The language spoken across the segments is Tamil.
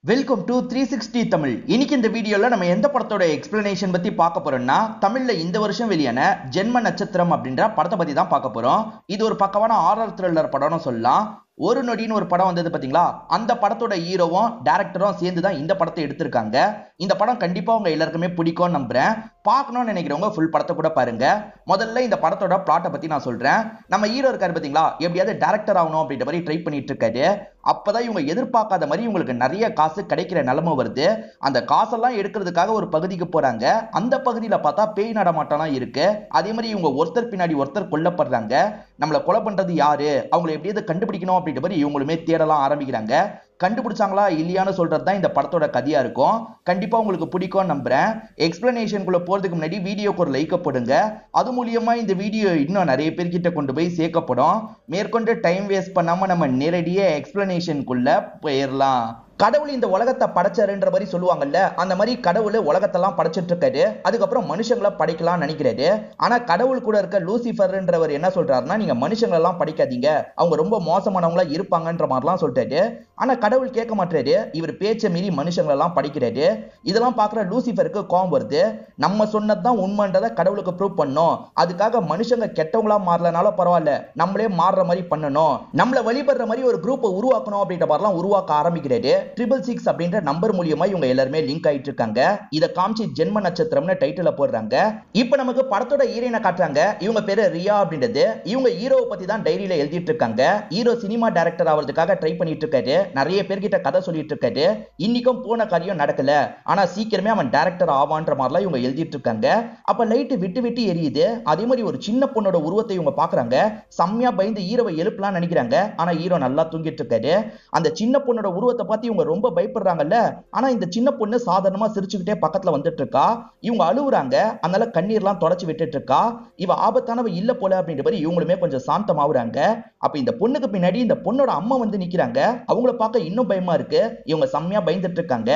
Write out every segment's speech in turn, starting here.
Welcome to 360 Tamil. இன்னைக்கு இந்த வீடியோல நம்ம எந்த படத்தோட எக்ஸ்பிளனேஷன் பத்தி பார்க்க போறோம்னா, தமிழ்ல இந்த வருஷம் வெளியான ஜென்ம நட்சத்திரம் அப்படின்ற படத்தை பத்தி தான் பார்க்க போறோம். இது ஒரு பக்கவான ஹாரர் த்ரில்லர் படம்னு சொல்லலாம். ஒரு நொடின்னு ஒரு படம் வந்தது பாத்தீங்களா, அந்த படத்தோட ஹீரோவும் டைரக்டரும் சேர்ந்து தான் இந்த படத்தை எடுத்திருக்காங்க. இந்த படம் கண்டிப்பா உங்க எல்லாருக்குமே பிடிக்கும் நம்புறேன். பார்க்கணும்னு நினைக்கிறவங்க ஃபுல் படத்தை கூட பாருங்க. முதல்ல இந்த படத்தோட பிளாட்டை பத்தி நான் சொல்றேன். நம்ம ஹீரோ இருக்காரு பாத்தீங்களா, எப்படியாவது டைரக்டர் ஆகணும் அப்படின்ற மாதிரி ட்ரை பண்ணிட்டு இருக்காரு. அப்பதான் இவங்க எதிர்பார்க்காத மாதிரி உங்களுக்கு நிறைய காசு கிடைக்கிற நிலைமை வருது. அந்த காசெல்லாம் எடுக்கிறதுக்காக ஒரு பகுதிக்கு போறாங்க. அந்த பகுதியில பார்த்தா பேய் நடமாட்டம்லாம் இருக்கு. அதே மாதிரி இவங்க ஒருத்தர் பின்னாடி ஒருத்தர் கொல்லப்படுறாங்க. நம்மளை கொலை பண்றது யாரு, அவங்களை எப்படியாவது கண்டுபிடிக்கணும் அப்படின்ற மாதிரி இவங்களுமே தேடலாம் ஆரம்பிக்கிறாங்க. கண்டுபிடிச்சாங்களா இல்லையான்னு சொல்றது தான் இந்த படத்தோட கதையா இருக்கும். கண்டிப்பா உங்களுக்கு பிடிக்கும் நம்புறேன். எக்ஸ்பிளனேஷனுக்குள்ள போறதுக்கு முன்னாடி வீடியோக்கு ஒரு லைக் போடுங்க. அது மூலியமா இந்த வீடியோ இன்னும் நிறைய பேர்கிட்ட கொண்டு போய் சேர்க்கப்படும். மேற்கொண்டு டைம் வேஸ்ட் பண்ணாம நம்ம நேரடியாக எக்ஸ்பிளனேஷனுக்குள்ள போயிடலாம். கடவுள் இந்த உலகத்தை படைச்சாருன்ற மாதிரி சொல்லுவாங்கல்ல, அந்த மாதிரி கடவுள் உலகத்தெல்லாம் படைச்சிட்டு இருக்காரு. அதுக்கப்புறம் மனுஷங்களை படைக்கலாம் நினைக்கிறாரு. ஆனா கடவுள் கூட இருக்க லூசிஃபர்ன்றவர் என்ன சொல்றாருன்னா, நீங்க மனுஷங்களை எல்லாம் படைக்காதீங்க, அவங்க ரொம்ப மோசமானவங்களா இருப்பாங்கன்ற மாதிரிலாம் சொல்லிட்டாரு. ஆனா கடவுள் கேட்க மாட்டாரு. இவர் பேச்சை மீறி மனுஷங்களை எல்லாம் படைக்கிறாரு. இதெல்லாம் பாக்குற லூசிஃபருக்கு கோபம் வருது. நம்ம சொன்னதுதான் உண்மைன்றதை கடவுளுக்கு ப்ரூவ் பண்ணோம். அதுக்காக மனுஷங்க கெட்டவங்களா மாறலனால பரவாயில்ல, நம்மளே மாறுற மாதிரி பண்ணணும், நம்மள வழிபடுற மாதிரி ஒரு குரூப்பை உருவாக்கணும் அப்படின்ற மாதிரிலாம் உருவாக்க ஆரம்பிக்கிறாரு. 666 அப்படின்ற நம்பர் மூலியமா இவங்க எல்லாருமே லிங்க் ஆயிட்டு இருக்காங்க. இத காமிச்சு ஜென்ம நட்சத்திரம்னு டைட்டில போடுறாங்க. இப்போ நமக்கு படத்தோட ஹீரோயினை காட்டுறாங்க. இவங்க பேரு ரியா அப்படின்றது. இவங்க ஹீரோவை பத்தி தான் டைரியில எழுதிட்டு இருக்காங்க. ஹீரோ சினிமா டைரக்டர் ஆகிறதுக்காக ட்ரை பண்ணிட்டு இருக்காரு. நிறைய பேர்கிட்ட கதை சொல்லிட்டு இருக்காரு. இன்னைக்கும் போன காரியம் நடக்கல, ஆனா சீக்கிரமே அவன் டைரக்டர் ஆவான்ற மாதிரிலாம் இவங்க எழுதிட்டு இருக்காங்க. அப்ப லைட் விட்டு விட்டு எரியுது. அதே மாதிரி ஒரு சின்ன பொண்ணோட உருவத்தை இவங்க பாக்குறாங்க. செம்மையா பயந்து ஹீரோவை எழுப்பலாம் நினைக்கிறாங்க. ஆனா ஹீரோ நல்லா தூங்கிட்டு இருக்காரு. அந்த சின்ன பொண்ணோட உருவத்தை பார்த்து இவங்க ரொம்ப பயப்படுறாங்கல்ல. ஆனா இந்த சின்ன பொண்ணு சாதாரணமா சிரிச்சுக்கிட்டே பக்கத்துல வந்துட்டு இருக்கா. இவங்க அழுவுறாங்க. அதனால கண்ணீர்லாம் தொடச்சு விட்டுட்டு இருக்கா. இவ ஆபத்தானவ இல்ல போல அப்படின்ற மாதிரி இவங்களுமே கொஞ்சம் சாந்தமாவுறாங்க. அப்ப இந்த பொண்ணுக்கு பின்னாடி இந்த பொண்ணோட அம்மா வந்து நிக்கிறாங்க. அவங்கள பார்க்க இன்னும் பயமா இருக்கு. இவங்க செம்மையா பயந்துட்டு இருக்காங்க.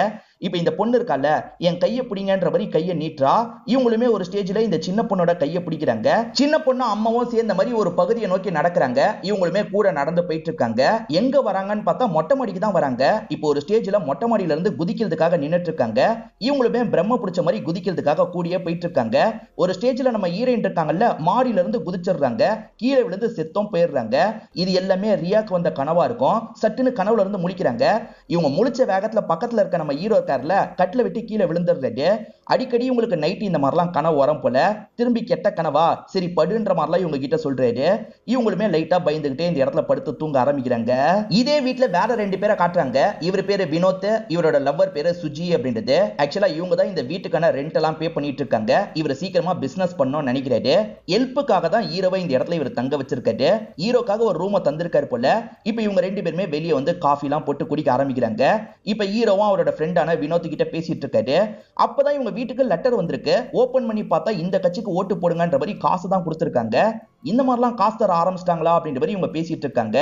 இப்ப இந்த பொண்ணு இருக்கால, என் கையை பிடிங்கன்ற மாதிரி கையை நீட்டுறா. இவங்களுமே ஒரு ஸ்டேஜ்ல இந்த சின்ன பொண்ணோட கையை பிடிக்கிறாங்க. சின்ன பொண்ணு அம்மாவும் சேர்ந்த மாதிரி ஒரு பகுதியை நோக்கி நடக்கிறாங்க. இவங்களுமே கூட நடந்து போயிட்டு இருக்காங்க. எங்க வராங்கன்னு பார்த்தா மொட்டை மாடிக்கு தான் வராங்க. இப்போ ஒரு ஸ்டேஜ்ல மொட்டை மாடியில இருந்து குதிக்கிறதுக்காக நின்னுட்டு இருக்காங்க. இவங்களுமே பிரம்ம பிடிச்ச மாதிரி குதிக்கிறதுக்காக கூடியே போயிட்டு இருக்காங்க. ஒரு ஸ்டேஜ்ல நம்ம ஹீரோயின் இருக்காங்கல்ல, மாடியில இருந்து குதிச்சிடுறாங்க. கீழே விழுந்து செத்தம் போயிடுறாங்க. இது எல்லாமே ரியாக்கு வந்த கனவா இருக்கும். சட்டுன்னு கனவுல இருந்து முழிக்கிறாங்க. இவங்க முழிச்ச வேகத்துல பக்கத்துல இருக்க நம்ம ஹீரோ கட்டில விட்டு கீழே விழுந்துடுறது. அடிக்கடி உங்களுக்கு நைட் இந்த மாதிரிலாம் கனவு வரும் போல. திரும்பி கெட்ட கனவா, சரி படுன்ற மாதிரிலாம் இவங்க கிட்ட சொல்றாரு. இவங்களுமே லைட்டா பயந்துகிட்டே இந்த இடத்துல படுத்து தூங்க ஆரம்பிக்கிறாங்க. இதே வீட்டுல வேற ரெண்டு பேரை காட்டுறாங்க. இவர் பேரு வினோத், இவரோட லவ்வர் பேரு சுஜி அப்படின்றது. ஆக்சுவலா இவங்க தான் இந்த வீட்டுக்கான ரெண்ட் எல்லாம் பே பண்ணிட்டு இருக்காங்க. இவர் சீக்கிரமா பிசினஸ் பண்ணணும்னு நினைக்கிறாரு. ஹெல்ப்புக்காக தான் ஹீரோவை இந்த இடத்துல இவர் தங்க வச்சிருக்காரு. ஹீரோக்காக ஒரு ரூமை தந்திருக்காரு போல. இப்ப இவங்க ரெண்டு பேருமே வெளியே வந்து காஃபி எல்லாம் போட்டு குடிக்க ஆரம்பிக்கிறாங்க. இப்ப ஹீரோவும் அவரோட ஃப்ரெண்டான வினோத் கிட்ட பேசிட்டு இருக்காரு. அப்பதான் இவங்க வீட்டுக்கு லெட்டர் வந்திருக்கு. ஓபன் பண்ணி பார்த்தா இந்த கட்சிக்கு ஓட்டு போடுங்கன்ற மாதிரி காசு தான் கொடுத்திருக்காங்க. இந்த மாதிரிலாம் காசு தர ஆரம்பிச்சிட்டாங்களா அப்படின்ற மாதிரி இவங்க பேசிட்டு இருக்காங்க.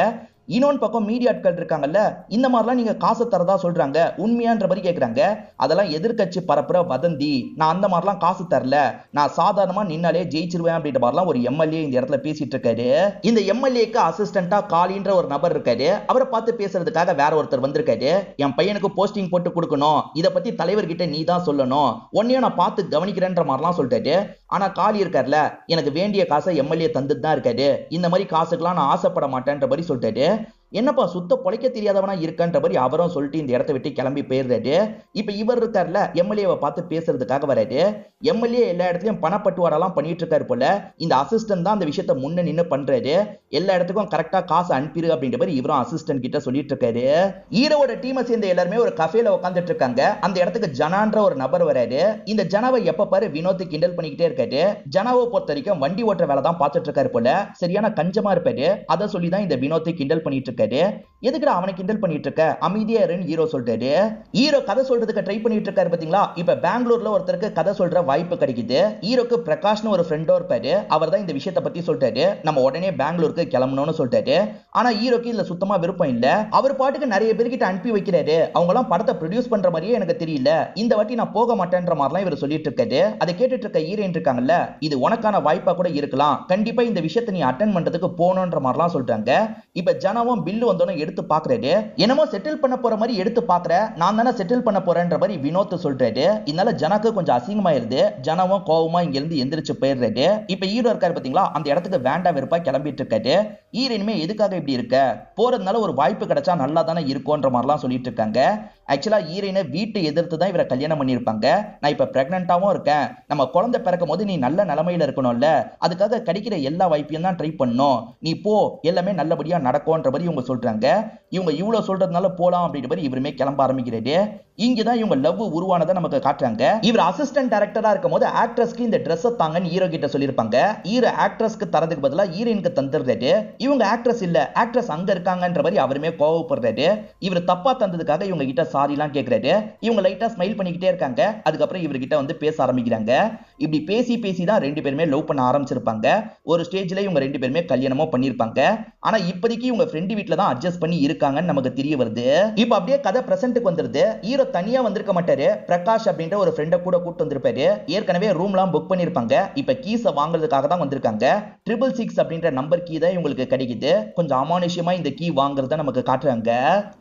இன்னொன்று பக்கம் மீடியா ஆட்கள் இருக்காங்கல்ல, இந்த மாதிரிலாம் நீங்க காசு தரதா சொல்றாங்க, உண்மையான்ற மாதிரி கேட்கறாங்க. அதெல்லாம் எதிர்கட்சி பரப்புற வதந்தி. நான் அந்த மாதிரிலாம் காசு தரல, நான் சாதாரணமா நின்னாலே ஜெயிச்சிருவேன் அப்படின்ற மாதிரிலாம் ஒரு எம்எல்ஏ இந்த இடத்துல பேசிட்டு இருக்காரு. இந்த எம்எல்ஏக்கு அசிஸ்டண்டா காலின்ற ஒரு நபர் இருக்காரு. அவரை பார்த்து பேசுறதுக்காக வேற ஒருத்தர் வந்திருக்காரு. என் பையனுக்கு போஸ்டிங் போட்டு கொடுக்கணும், இதை பத்தி தலைவர்கிட்ட நீ தான் சொல்லணும், உன்னையும் நான் பார்த்து கவனிக்கிறேன்ற மாதிரிலாம் சொல்லிட்டாரு. ஆனா காலி இருக்காருல, எனக்கு வேண்டிய காசை எம்எல்ஏ தந்துட்டு தான் இருக்காரு. இந்த மாதிரி காசுக்கெல்லாம் நான் ஆசைப்பட மாட்டேன்ற மாதிரி சொல்லிட்டாரு. என்னப்பா சுத்த பொழைக்க தெரியாதவனா இருக்கன்ற மாதிரி அவரும் சொல்லிட்டு இந்த இடத்த விட்டு கிளம்பி போயிடுறாரு. இப்ப இவர் இருக்காருல, எம்எல்ஏவை பார்த்து பேசுறதுக்காக வராரு. எம்எல்ஏ எல்லா இடத்துலயும் பணப்பட்டுவாடெல்லாம் பண்ணிட்டு இருக்காரு போல. இந்த அசிஸ்டன்ட் தான் அந்த விஷயத்த முன்ன நின்று பண்றாரு. எல்லா இடத்துக்கும் கரெக்டா காசு அனுப்பிடு அப்படின்ற மாதிரி இவரும் அசிஸ்டன்ட் கிட்ட சொல்லிட்டு இருக்காரு. ஹீரோவோட டீமை சேர்ந்த எல்லாருமே ஒரு கஃபேல உட்காந்துட்டு இருக்காங்க. அந்த இடத்துக்கு ஜனான்ற ஒரு நபர் வராரு. இந்த ஜனாவை எப்ப பாரு வினோத் கிண்டல் பண்ணிக்கிட்டே இருக்காரு. ஜனாவை பொறுத்த வரைக்கும் வண்டி ஓட்டுற வேலை தான் பார்த்துட்டு இருக்காரு போல. சரியான கஞ்சமா இருப்பாரு. அதை சொல்லிதான் இந்த வினோத்தை கிண்டல் பண்ணிட்டு இருக்காரு. எதுக்குடா அவனை கிண்டல் பண்ணிட்டு இருக்க, அமைதியா இருன்னு ஹீரோ சொல்றாரு. ஹீரோ கதை சொல்றதுக்கு ட்ரை பண்ணிட்டு இருக்காரு பாத்தீங்களா. இப்ப பெங்களூர்ல ஒருத்தருக்கு கதை சொல்ற வாய்ப்பு கிடைக்குது. ஹீரோக்கு பிரகாஷ்னு ஒரு ஃப்ரெண்டோ இருப்பாரு. அவர் தான் இந்த விஷயத்தை பத்தி சொல்றாரு. நம்ம உடனே பெங்களூருக்கு கிளம்பணும்னு சொல்றாரு. ஆனா ஹீரோக்கு இதுல சுத்தமா விருப்பம் இல்ல. அவர் பாட்டுக்கு நிறைய பேர்கிட்ட அனுப்பி வைக்கிறாரு. அவங்க எல்லாம் படத்தை ப்ரொடியூஸ் பண்ற மாதிரியே எனக்கு தெரியல, இந்த வாட்டி நான் போக மாட்டேன்ற மாதிரிலாம் இவர் சொல்லிட்டு இருக்காரு. அதை கேட்டுட்டு இருக்க ஹீரோயின் இருக்காங்கல்ல, இது உனக்கான வாய்ப்பா கூட இருக்கலாம், கண்டிப்பா இந்த விஷயத்தை நீ அட்டென்ட் பண்றதுக்கு போகணுன்ற மாதிரிலாம் சொல்றாங்க. இப்ப ஜனவும் பில்லு வந்தோன்னு எடுத்து பாக்குறாரு. என்னமோ செட்டில் பண்ண போற மாதிரி எடுத்து பாக்குற, நான் தானே செட்டில் பண்ண போறேன்ற மாதிரி வினோத் சொல்றாரு. இதனால ஜனாக்கு கொஞ்சம் அசிங்கமாயிருது. ஜனமும் கோவமா இங்க இருந்து எந்திரிச்சு போயிடுறாரு. இப்ப ஹீரோ இருக்காரு பாத்தீங்களா, அந்த இடத்துக்கு வேண்டாம் வெறுப்பா கிளம்பிட்டு இருக்காரு. ஹீரோயினுமே எதுக்காக இப்படி இருக்க, போறதுனால ஒரு வாய்ப்பு கிடைச்சா நல்லா தானே இருக்கும்ன்ற மாதிரிலாம் சொல்லிட்டு இருக்காங்க. ஆக்சுவலா ஹீரோயினை வீட்டை எதிர்த்து தான் இவரை கல்யாணம் பண்ணிருப்பாங்க. நான் இப்ப பிரெக்னன்டாவும் இருக்கேன், நம்ம குழந்தை பிறக்கும் போது நீ நல்ல நிலைமையில இருக்கணும்ல, அதுக்காக கிடைக்கிற எல்லா வாய்ப்பையும் தான் ட்ரை பண்ணும், நீ போ, எல்லாமே நல்லபடியா நடக்கும்ன்ற மாதிரி இவங்க சொல்றாங்க. இவங்க இவ்வளவு சொல்றதுனால போலாம் அப்படின்ற மாதிரி இவருமே கிளம்ப ஆரம்பிக்கிறாரு. இங்கதான் இவங்க லவ் உருவானதை நமக்கு காட்டுறாங்க. இவர் அசிஸ்டன்ட் டைரக்டரா இருக்கும் போது ஆக்ட்ரஸ்க்கு இந்த ட்ரெஸ் தாங்கன்னு ஹீரோ கிட்ட சொல்லிருப்பாங்க. ஹீரோ ஆக்ட்ரஸ்க்கு தரதுக்கு பதிலா ஹீரோயினுக்கு தந்துடுறாரு. இவங்க ஆக்ட்ரஸ் இல்ல, ஆக்ட்ரஸ் அங்க இருக்காங்கன்ற மாதிரி அவருமே கோவப்படுறாரு. இவர் தப்பா தந்ததுக்காக இவங்க கிட்ட சாரி எல்லாம் கேக்குறாரு. இவங்க லைட்டா ஸ்மைல் பண்ணிக்கிட்டே இருக்காங்க. அதுக்கப்புறம் இவர்கிட்ட வந்து பேச ஆரம்பிக்கிறாங்க. இப்படி பேசி பேசி தான் ரெண்டு பேருமே லவ் பண்ண ஆரம்பிச்சிருப்பாங்க. ஒரு ஸ்டேஜ்ல இவங்க ரெண்டு பேருமே கல்யாணமும் பண்ணிருப்பாங்க. ஆனா இப்போதைக்கு இவங்க ஃப்ரெண்ட் வீட்ல தான் அட்ஜஸ்ட் பண்ணி இருக்காங்கன்னு நமக்கு தெரிய வருது. இப்போ அப்படியே கதை பிரசன்ட்க்கு வந்துருது. ஹீரோ தனியா வந்திருக்க மாட்டாரு, பிரகாஷ் அப்படின்ற ஒரு ஃப்ரெண்ட கூட கூட்டு வந்திருப்பாரு. ஏற்கனவே ரூம்லாம் புக் பண்ணிருப்பாங்க. இப்ப கீஸ வாங்குறதுக்காக தான் வந்திருக்காங்க. 666 அப்படின்ற நம்பர் கீ தான் இவங்களுக்கு கிடைக்குது. கொஞ்சம் அமானுஷ்யமா இந்த கீ வாங்குறத நமக்கு காட்டுறாங்க.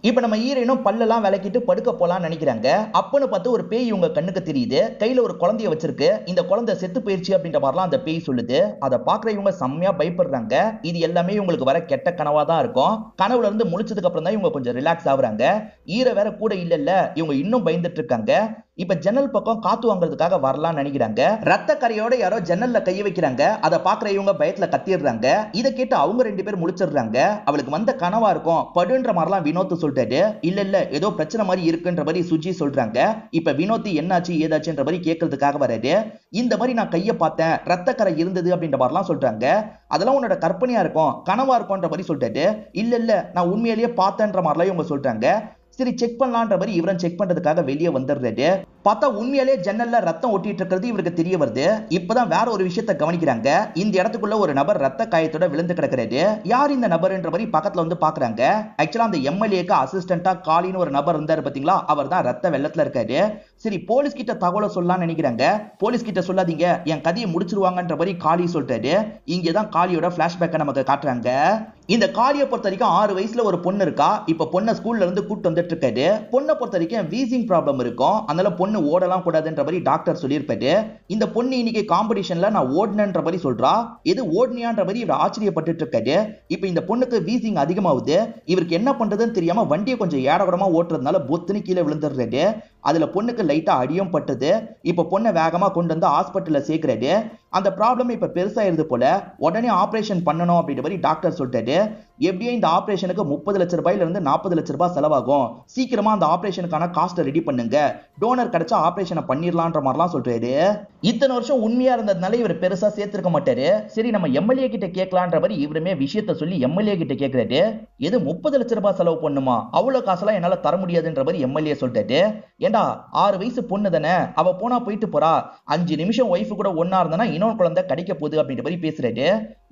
இப்ப நம்ம ஹீரோயினும் பல்லெல்லாம் விளக்கிட்டு படுக்க போலாம்னு நினைக்கிறாங்க. அப்பன்னு பார்த்து ஒரு பேய் இவங்க கண்ணுக்கு தெரியுது. கையில ஒரு குழந்தைய வச்சிருக்கு. இந்த குழந்தை செத்து போயிருச்சு அப்படின்ற மாதிரிலாம் அந்த பேய் சொல்லுது. அதை பாக்குற இவங்க செம்மையா பயப்படுறாங்க. இது எல்லாமே இவங்களுக்கு வர கெட்ட கனவா தான் இருக்கும். கனவுல இருந்து முழிச்சதுக்கு அப்புறம் தான் இவங்க கொஞ்சம் ரிலாக்ஸ் ஆகுறாங்க. ஹீரோ வேற கூட இல்ல, இவங்க இன்னும் பயந்துட்டு இருக்காங்க. இப்ப ஜன்னல் பக்கம் காத்து வாங்குறதுக்காக வரலாம்னு நினைக்கிறாங்க. ரத்த கரையோட யாரோ ஜன்னல்ல கைய வைக்கிறாங்க. அதை பாக்குற இவங்க பயத்துல கத்திடுறாங்க. இதை கேட்டு அவங்க ரெண்டு பேர் முழிச்சிடுறாங்க. அவளுக்கு வந்த கனவா இருக்கும் படுன்ற மாதிரிலாம் வினோத் சொல்லிட்டாரு. இல்ல ஏதோ பிரச்சனை மாதிரி இருக்குன்ற மாதிரி சுஜி சொல்றாங்க. இப்ப வினோத் என்னாச்சு ஏதாச்சுன்ற மாதிரி கேட்கறதுக்காக வராரு. இந்த மாதிரி நான் கைய பார்த்தேன், ரத்த கரை இருந்தது அப்படின்ற மாதிரிலாம் சொல்றாங்க. அதெல்லாம் உன்னோட கற்பனையா இருக்கும், கனவா இருக்கும்ன்ற மாதிரி சொல்லிட்டாரு. இல்ல நான் உண்மையிலேயே பார்த்தேன்ற மாதிரிலாம் இவங்க சொல்றாங்க. சரி செக் பண்ணலான்ற மாதிரி இவரும் செக் பண்றதுக்காக வெளியே வந்துடுறாரு. பார்த்தா உண்மையாலே ஜன்னல்ல ரத்தம் ஒட்டிட்டு இருக்கிறது இவருக்கு தெரிய வருது. இப்பதான் வேற ஒரு விஷயத்தை கவனிக்கிறாங்க. இந்த இடத்துக்குள்ள ஒரு நபர் ரத்த காயத்தோட விழுந்து கிடக்கிறாரு. யார் இந்த நபர்ன்ற மாதிரி பக்கத்துல வந்து பாக்குறாங்க. ஆக்சுவலா அந்த எம்எல்ஏக்கு அசிஸ்டன்டா காலின்னு ஒரு நபர் இருந்தாரு பாத்தீங்களா, அவர் தான் ரத்த வெள்ளத்துல இருக்காரு. சரி போலீஸ் கிட்ட தகவலை சொல்லலாம்னு நினைக்கிறாங்க. போலீஸ் கிட்ட சொல்லாதீங்க, என் கதையை முடிச்சிருவாங்கன்ற மாதிரி காளி சொல்லிட்டாரு. இங்கதான் காளியோட பிளாஷ்பேக்கை நமக்கு காட்டுறாங்க. இந்த காளியை பொறுத்த வரைக்கும் 6 வயசுல ஒரு பொண்ணு இருக்கா. இப்ப பொண்ணை ஸ்கூல்ல இருந்து கூட்டு வந்துட்டு இருக்காரு. பொண்ணை பொறுத்த வரைக்கும் வீசிங் ப்ராப்ளம் இருக்கும், அதனால பொண்ணு ஓடலாம் கூடாதுன்ற மாதிரி டாக்டர் சொல்லியிருப்பாரு. இந்த பொண்ணு இன்னைக்கு காம்படிஷன்ல நான் ஓடுனன்ற மாதிரி சொல்றா. எது ஓடுனியான்ற மாதிரி இவர் ஆச்சரியப்பட்டு இருக்காரு. இப்ப இந்த பொண்ணுக்கு வீசிங் அதிகமாகுது. இவருக்கு என்ன பண்றதுன்னு தெரியாம வண்டியை கொஞ்சம் ஏடகுடமா ஓட்டுறதுனால பொத்துன்னு கீழே விழுந்துடுறாரு. அதுல பொண்ணுக்கு லைட்டா அடியும் பட்டது. இப்ப பொண்ணை வேகமா கொண்டு வந்து ஹாஸ்பிட்டல்ல சேர்க்கிறாரு. அந்த ப்ராப்ளம் இப்ப பெருசாயிருது போல, உடனே ஆபரேஷன் பண்ணணும் அப்படின்ற மாதிரி டாக்டர் சொல்லிட்டாரு. எப்படியும் இந்த ஆபரேஷனுக்கு 30 லட்சம் ரூபாயில இருந்து 40 லட்சம் ரூபாய் செலவாகும், சீக்கிரமா அந்த ஆபரேஷனுக்கான காஸ்ட் ரெடி பண்ணுங்க, டோனர் கிடைச்சா ஆபரேஷனை பண்ணிடலான்ற மாதிரிலாம் சொல்றாரு. இத்தனை வருஷம் உண்மையா இருந்ததுனால இவர் பெருசா சேர்த்திருக்க மாட்டாரு. சரி நம்ம எம்எல்ஏ கிட்ட கேட்கலான்ற மாதிரி இவருமே விஷயத்த சொல்லி எம்எல்ஏ கிட்ட கேட்கிறாரு. எது 30 லட்சம் ரூபாய் செலவு பண்ணுமா, அவ்வளவு காசெல்லாம் என்னால தர முடியாதுன்ற மாதிரி எம்எல்ஏ சொல்லிட்டாரு. ஏண்டா 6 வயசு பொண்ணு தானே, அவ போனா போயிட்டு போறா, 5 நிமிஷம் ஒய்ஃபு கூட ஒன்னா இருந்தா இன்னொரு குழந்தை கிடைக்க போகுது அப்படின்ற மாதிரி பேசுறாரு.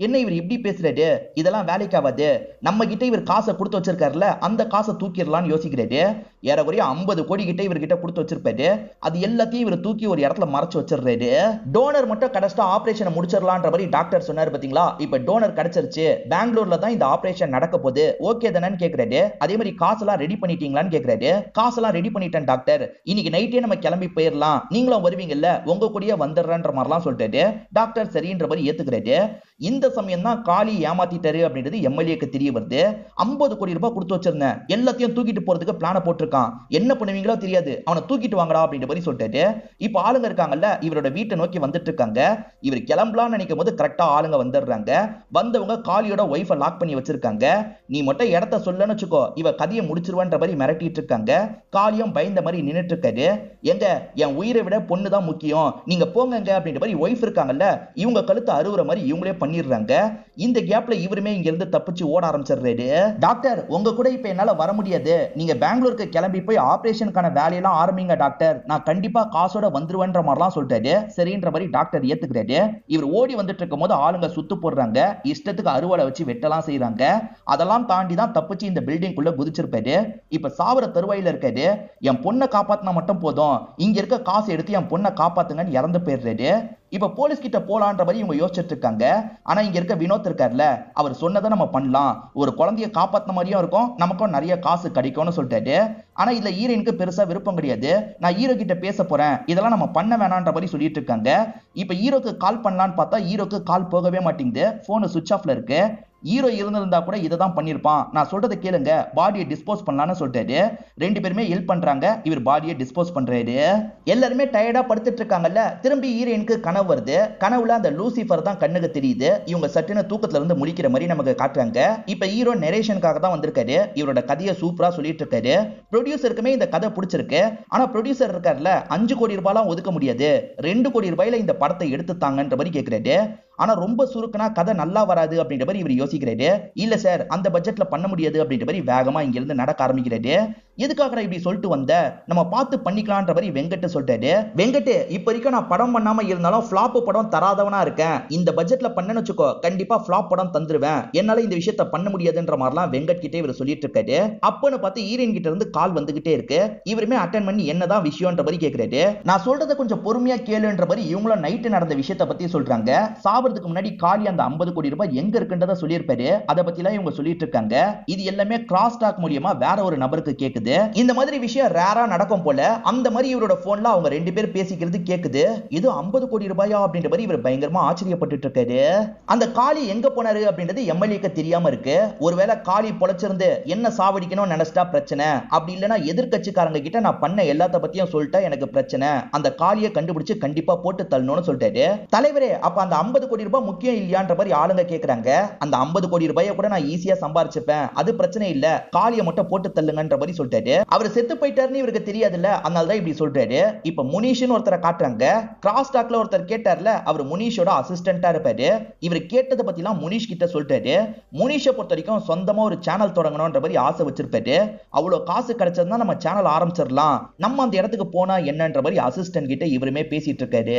என்ன இவர் இப்படி பேசுறாரு, இதெல்லாம் வேலைக்கு ஆகாது, நம்ம கிட்ட இவர் காசை கொடுத்து வச்சிருக்காருல, அந்த காசை தூக்கிடலாம்னு யோசிக்கிறாரு. ஏறக்குறைய 50 கோடி கிட்ட இவர்கிட்ட கொடுத்து வச்சிருப்பாரு. அது எல்லாத்தையும் இவர் தூக்கி ஒரு இடத்துல மறைச்சு வச்சிடுறாரு. டோனர் மட்டும் கிடைச்சிட்டா ஆபரேஷனை முடிச்சிடலான்ற மாதிரி டாக்டர் சொன்னாரு பாத்தீங்களா. இப்ப டோனர் கிடைச்சிருச்சு, பெங்களூர்ல தான் இந்த ஆபரேஷன் நடக்க போகுது, ஓகே தானேன்னு கேக்குறாரு. அதே மாதிரி காசெல்லாம் ரெடி பண்ணிட்டீங்களான்னு கேக்குறாரு. காசெல்லாம் ரெடி பண்ணிட்டேன் டாக்டர், இன்னைக்கு நைட்டே நம்ம கிளம்பி போயிடலாம், நீங்களும் வருவீங்கல்ல, உங்க கூடயே வந்துடுறன்ற மாதிரிலாம் சொல்லிட்டாரு. டாக்டர் சரின்ற மாதிரி ஏத்துக்கிறாரு. இந்த சமயம் தான் காளி ஏமாத்திட்டாரு அப்படின்றது எம்எல்ஏக்கு தெரிய வருது. 50 கோடி ரூபாய் கொடுத்து வச்சிருந்தேன், எல்லாத்தையும் தூக்கிட்டு போறதுக்கு பிளான போட்டிருக்கான், என்ன பண்ணுவீங்களோ தெரியாது, அவனை தூக்கிட்டு வாங்கடா அப்படின்ற மாதிரி சொல்லிட்டாரு. இப்ப ஆளுங்க இருக்காங்கல்ல, இவரோட வீட்டை நோக்கி வந்துட்டு இருக்காங்க. இவர் கிளம்பலாம்னு நினைக்கும் போது கரெக்டா ஆளுங்க வந்துடுறாங்க. வந்தவங்க காளியோட ஒய்ஃபை லாக் பண்ணி வச்சிருக்காங்க. நீ மட்டும் இடத்த சொல்லன்னு வச்சுக்கோ, இவ கதையை முடிச்சிருவான்ற மாதிரி மிரட்டிட்டு இருக்காங்க. காளியும் பயந்த மாதிரி நின்னுட்டு இருக்காரு. எங்க என் உயிரை விட பொண்ணு தான் முக்கியம், நீங்க போங்க அப்படின்ற மாதிரி ஒய்ஃப் இருக்காங்கல்ல, இவங்க கழுத்து அறுவுற மாதிரி இவங்களே பண்ணிடுறாங்க. இந்த கேப்ல இவருமே இங்க இருந்து தப்பிச்சு ஓட ஆரம்பிச்சிடுறாரு. டாக்டர் உங்க கூட இப்ப என்னால வர முடியாது, நீங்க பெங்களூருக்கு கிளம்பி போய் ஆபரேஷனுக்கான வேலையெல்லாம் ஆரம்பிங்க டாக்டர், நான் கண்டிப்பா காசோட வந்துருவேன்ற மாதிரிலாம் சொல்லிட்டாரு. சரின்ற மாதிரி டாக்டர் ஏத்துக்கிறாரு. இவர் ஓடி வந்துட்டு இருக்கும் போது ஆளுங்க சுத்து போடுறாங்க, இஷ்டத்துக்கு அறுவலை வச்சு வெட்டலாம் செய்யறாங்க. அதெல்லாம் தாண்டி தான் தப்பிச்சு இந்த பில்டிங் குள்ள குதிச்சிருப்பாரு. இப்ப சாவர தருவாயில இருக்காரு. என் பொண்ணை காப்பாத்தினா மட்டும் போதும், இங்க இருக்க காசு எடுத்து என் பொண்ணை காப்பாத்துங்கன்னு இறந்து போயிடுறாரு. இப்ப போலீஸ் கிட்ட போலான்ற மாதிரி இவங்க யோசிச்சுட்டு இருக்காங்க. ஆனா இங்க இருக்க வினோத் இருக்கார்ல, அவர் சொன்னதை நம்ம பண்ணலாம், ஒரு குழந்தைய காப்பாத்தின மாதிரியும் இருக்கும், நமக்கும் நிறைய காசு கிடைக்கும்னு சொல்லிட்டாரு. ஆனா இதுல ஹீரோயினுக்கு பெருசா விருப்பம் கிடையாது. நான் ஹீரோ கிட்ட பேச போறேன், இதெல்லாம் நம்ம பண்ண வேணான்ற மாதிரி சொல்லிட்டு இருக்காங்க. இப்ப ஹீரோக்கு கால் பண்ணலான்னு பார்த்தா ஹீரோக்கு கால் போகவே மாட்டேங்குது, போன் சுவிட்ச் ஆஃப்ல இருக்கு. ஹீரோ இருந்திருந்தா கூட இதை தான் பண்ணிருப்பான். நான் சொல்றதை கேளுங்க, பாடியை டிஸ்போஸ் பண்ணலாம்னு சொல்லிட்டாரு. ரெண்டு பேருமே ஹெல்ப் பண்றாங்க, இவர் பாடியை டிஸ்போஸ் பண்றாரு. எல்லாருமே டயர்டா படுத்துட்டு இருக்காங்கல்ல, திரும்பி ஹீரோயினுக்கு கனவு வருது. கனவுல அந்த லூசிஃபர் தான் கண்ணுக்கு தெரியுது. இவங்க சட்டுன்னு தூக்கத்துல இருந்து முழிக்கிற மாதிரி நமக்கு காட்டுறாங்க. இப்ப ஹீரோ நரேஷனுக்காக தான் வந்திருக்காரு. இவரோட கதையை சூப்பரா சொல்லிட்டு இருக்காரு. ப்ரொடியூசருக்குமே இந்த கதை பிடிச்சிருக்கு. ஆனா ப்ரொடியூசர் இருக்காருல்ல, 5 கோடி ரூபாய்லாம் ஒதுக்க முடியாது, 2 கோடி ரூபாயில இந்த படத்தை எடுத்துத்தாங்கன்ற மாதிரி கேட்கிறாரு. ஆனா ரொம்ப சுருக்குனா கதை நல்லா வராது அப்படின்ற மாதிரி இவர் யோசிக்கிறாரு. இல்ல சார், அந்த பட்ஜெட்ல பண்ண முடியாது அப்படின்ற மாதிரி வேகமா இங்க இருந்து நடக்க ஆரம்பிக்கிறாரு. எதுக்காக இப்படி சொல்லிட்டு வந்த, நம்ம பார்த்து பண்ணிக்கலாம்ன்ற மாதிரி வெங்கட் சொல்லிட்டாரு. வெங்கட், இப்ப வரைக்கும் நான் படம் பண்ணாம இருந்தாலும் ஃபிளாப் படம் தராதவனா இருக்கேன், இந்த பட்ஜெட்ல பண்ணனு வச்சுக்கோ, கண்டிப்பா ஃபிளாப் படம் தந்துருவேன், என்னால இந்த விஷயத்த பண்ண முடியாதுன்ற மாதிரிலாம் வெங்கட் கிட்டே இவர் சொல்லிட்டு இருக்காரு. அப்பன்னு பார்த்து ஹீரோயின் கிட்ட இருந்து கால் வந்துகிட்டே இருக்கு. இவருமே அட்டென்ட் பண்ணி என்னதான் விஷயம்ன்ற மாதிரி கேட்கிறாரு. நான் சொல்றதை கொஞ்சம் பொறுமையா கேளுன்ற மாதிரி இவங்களும் நைட்டு நடந்த விஷயத்த பத்தி சொல்றாங்க. சாவறதுக்கு முன்னாடி காலி அந்த 50 கோடி ரூபாய் எங்க இருக்குன்றத சொல்லியிருப்பாரு. அதை பத்தி எல்லாம் இவங்க சொல்லிட்டு இருக்காங்க. இது எல்லாமே கிராஸ் டாக் மூலியமா வேற ஒரு நபருக்கு கேக்குது. இந்த மாதிரி விஷயம் ரேரா நடக்கும் போல. அந்த மாதிரி இவரோட போன்ல அவங்க ரெண்டு பேர் பேசிக்கிறது கேக்குது. இது 50 கோடி ரூபாயா அப்படின்ற மாதிரி இவர் பயங்கரமா ஆச்சரியப்பட்டு இருக்காரு. அந்த காளி எங்க போனாரு அப்படின்றது எம்எல்ஏக்கு தெரியாம இருக்கு. ஒருவேளை காளி பொழைச்சிருந்து என்ன சாவடிக்கணும்னு நினைச்சிட்டா பிரச்சனை, அப்படி இல்லைன்னா எதிர்கட்சிக்காரங்க கிட்ட நான் பண்ண எல்லாத்த பத்தியும் சொல்லிட்டா எனக்கு பிரச்சனை, அந்த காளியை கண்டுபிடிச்சு கண்டிப்பா போட்டு தள்ளணும்னு சொல்லிட்டாரு. தலைவரே, அப்ப அந்த 50 கோடி ரூபாய் முக்கியம் இல்லையான்ற மாதிரி ஆளுங்க கேக்குறாங்க. அந்த 50 கோடி ரூபாயை கூட நான் ஈஸியா சம்பாரிச்சுப்பேன், அது பிரச்சனை இல்ல, காளியை மட்டும் போட்டு தள்ளுங்கன்ற மாதிரி சொல்லிட்டாரு. அவர் செத்து போயிட்டாருன்னு இவருக்கு தெரியாதுல்ல, அதனால தான் இப்படி சொல்றாரு. இப்ப முனிஷ்னு ஒருத்தரை காட்டுறாங்க. கிராஸ் டாக்ல ஒருத்தர் கேட்டார்ல, அவர் முனிஷோட அசிஸ்டன்டா இருப்பாரு. இவர் கேட்டதை பத்திலாம் முனிஷ் கிட்ட சொல்றாரு. முனிஷை பொறுத்த வரைக்கும் சொந்தமா ஒரு சேனல் தொடங்கணும்ன்ற மாதிரி ஆசை வச்சிருப்பாரு. அவ்வளவு காசு கிடைச்சதுன்னா நம்ம சேனல் ஆரம்பிச்சிடலாம், நம்ம அந்த இடத்துக்கு போனா என்னன்ற மாதிரி அசிஸ்டன்ட் கிட்ட இவருமே பேசிட்டு இருக்காரு.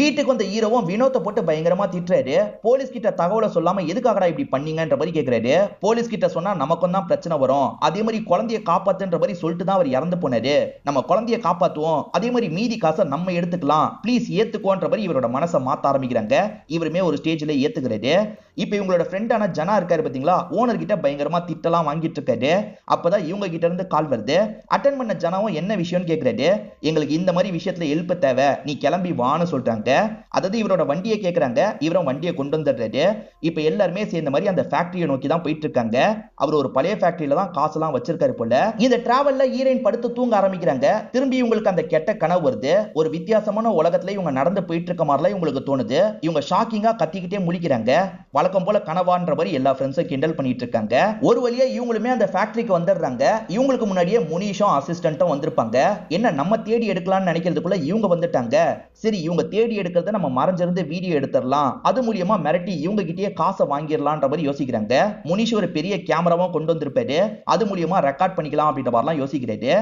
வீட்டுக்கு வந்த ஹீரோவும் வினோத்தை போட்டு பயங்கரமா திட்டுறாரு. போலீஸ் கிட்ட தகவலை சொல்லாம எதுக்காகடா இப்படி பண்ணீங்கன்ற மாதிரி கேக்குறாரு. போலீஸ் கிட்ட சொன்னா நமக்கும் தான் பிரச்சனை வரும், அதே மாதிரி குழந்தைய காப்பாத்துன்ற மாதிரி சொல்லிட்டு தான் அவர் இறந்து போனாரு, நம்ம குழந்தைய காப்பாத்துவோம், அதே மாதிரி மீதி காசை நம்ம எடுத்துக்கலாம், ப்ளீஸ் ஏத்துக்கோன்ற மாதிரி இவரோட மனசை மாத்த ஆரம்பிக்கிறாங்க. இவருமே ஒரு ஸ்டேஜ்ல ஏத்துக்கிறாரு. இப்ப இவங்களோட ஃப்ரெண்டான ஜனா இருக்காரு பாத்தீங்களா, ஓனர் கிட்ட பயங்கரமா திட்டலாம் வாங்கிட்டு இருக்காரு. அப்பதான் இவங்க கிட்ட இருந்து கால் வருது. அட்டென்ட் பண்ண ஜனாவும் என்ன விஷயம்னு கேக்குறாரு. எங்களுக்கு இந்த மாதிரி விஷயத்துல ஹெல்ப் தேவை, நீ கிளம்பி வான்னு சொல்றாங்க. அதாவது இவரோட வண்டியை கேக்குறாங்க. இவரும் வண்டியை கொண்டு வந்துடுறாரு. இப்ப எல்லாருமே சேர்ந்த மாதிரி அந்த ஃபேக்டரியை நோக்கி தான் போயிட்டு இருக்காங்க. அவர் ஒரு பழைய ஃபேக்டரியில தான் காசெல்லாம் வச்சிருக்காரு போல. இந்த டிராவல்ல ஹீரோயின் படுத்து தூங்க ஆரம்பிக்கிறாங்க. திரும்பி இவங்களுக்கு அந்த கெட்ட கனவு வருது. ஒரு வித்தியாசமான உலகத்துல இவங்க நடந்து போயிட்டு இருக்க மாதிரிலாம் இவங்களுக்கு தோணுது. இவங்க ஷாக்கிங்கா கத்திக்கிட்டே முழிக்கிறாங்க. வழக்கம் போல கனவான்ற மாதிரி எல்லா ஃப்ரெண்ட்ஸும் கிண்டல் பண்ணிட்டு இருக்காங்க. ஒரு வழியா இவங்களுமே அந்த ஃபேக்டரிக்கு வந்துடுறாங்க. இவங்களுக்கு முன்னாடியே முனிஷும் அசிஸ்டன்ட்டும் வந்திருப்பாங்க. என்ன நம்ம தேடி எடுக்கலாம்னு நினைக்கிறதுக்குள்ள இவங்க வந்துட்டாங்க. சரி, இவங்க தேடி எடுக்கிறத நம்ம மறைஞ்சிருந்து வீடியோ எடுத்துடலாம், அது மூலியமா மிரட்டி இவங்க கிட்டே காசை வாங்கிடலாம்ன்ற மாதிரி யோசிக்கிறாங்க. முனிஷ் ஒரு பெரிய கேமராவும் கொண்டு வந்திருப்பாரு, அது மூலியமா ரெக்கார்ட் பண்ணிக்கலாம் அப்படின்ற மாதிரிலாம் யோசிக்கிறாரு.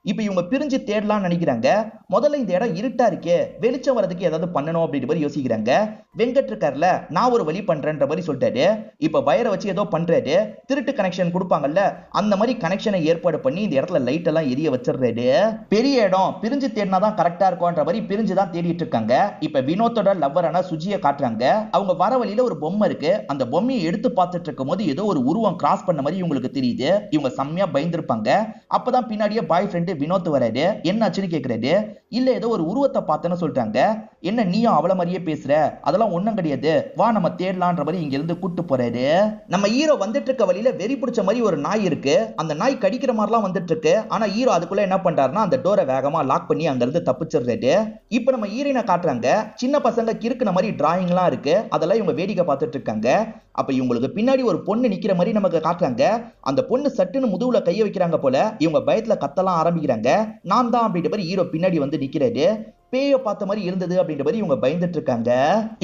இப்ப இவங்க பிரிஞ்சு தேடலாம் நினைக்கிறாங்க. முதல்ல இந்த இடம் இருட்டா இருக்கே, வெளிச்சம் வரதுக்கு ஏதாவது பண்ணணும் அப்படின்ற மாதிரி யோசிக்கிறாங்க. வெங்கட் இருக்கார்ல, நான் ஒரு வழி பண்றேன்ற மாதிரி சொல்லிட்டாரு. இப்ப வயரை வச்சு ஏதோ பண்றாரு. திருட்டு கனெக்ஷன் கொடுப்பாங்கல்ல, அந்த மாதிரி கனெக்ஷனை ஏற்பாடு பண்ணி இந்த இடத்துல லைட் எல்லாம் எரிய வச்சிடுறாரு. பெரிய இடம், பிரிஞ்சு தேடினாதான் கரெக்டா இருக்கும்ன்ற மாதிரி பிரிஞ்சுதான் தேடிட்டு இருக்காங்க. இப்ப வினோத்தோட லவ்வரான சுஜியை காட்டுறாங்க. அவங்க வர வழியில ஒரு பொம்மை இருக்கு. அந்த பொம்மையை எடுத்து பார்த்துட்டு இருக்கும் போது ஏதோ ஒரு உருவம் கிராஸ் பண்ண மாதிரி இவங்களுக்கு தெரியுது. இவங்க செம்மையா பயந்துருப்பாங்க. அப்பதான் பின்னாடியே பாய் ஃப்ரெண்ட் வினோத் வராரு. என்னாச்சுன்னு கேக்குறாரு. இல்ல ஏதோ ஒரு உருவத்தை பார்த்தேன்னு சொல்றாங்க. என்ன நீயும் அவள மாதிரியே பேசுற, அதெல்லாம் ஒண்ணும் கிடையாது, வா நம்ம தேடலான்ற மாதிரி இங்க இருந்து கூட்டு போறாரு. நம்ம ஹீரோ வந்துட்டு இருக்க வழியில வெறி பிடிச்ச மாதிரி ஒரு நாய் இருக்கு. அந்த நாய் கடிக்கிற மாதிரிலாம் வந்துட்டு இருக்கு. ஆனா ஹீரோ அதுக்குள்ள என்ன பண்றாருன்னா அந்த டோரை வேகமா லாக் பண்ணி அங்க இருந்து தப்பிச்சிடுறாரு. இப்ப நம்ம ஹீரோயினை காட்டுறாங்க. சின்ன பசங்க கிறுக்குன மாதிரி டிராயிங் எல்லாம் இருக்கு, அதெல்லாம் இவங்க வேடிக்கை பார்த்துட்டு இருக்காங்க. அப்ப இவங்களுக்கு பின்னாடி ஒரு பொண்ணு நிக்கிற மாதிரி நமக்கு காட்டுறாங்க. அந்த பொண்ணு சட்டுன்னு முதுகுல கைய வைக்கிறாங்க போல. இவங்க பயத்துல கத்தலாம் ஆரம்பிக்கிறாங்க. நான் தான் அப்படின்ற மாதிரி ஹீரோ பின்னாடி வந்து நிக்கிறாரு. பேய பார்த்த மாதிரி இருந்தது அப்படின்ற மாதிரி இவங்க பயந்துட்டு இருக்காங்க.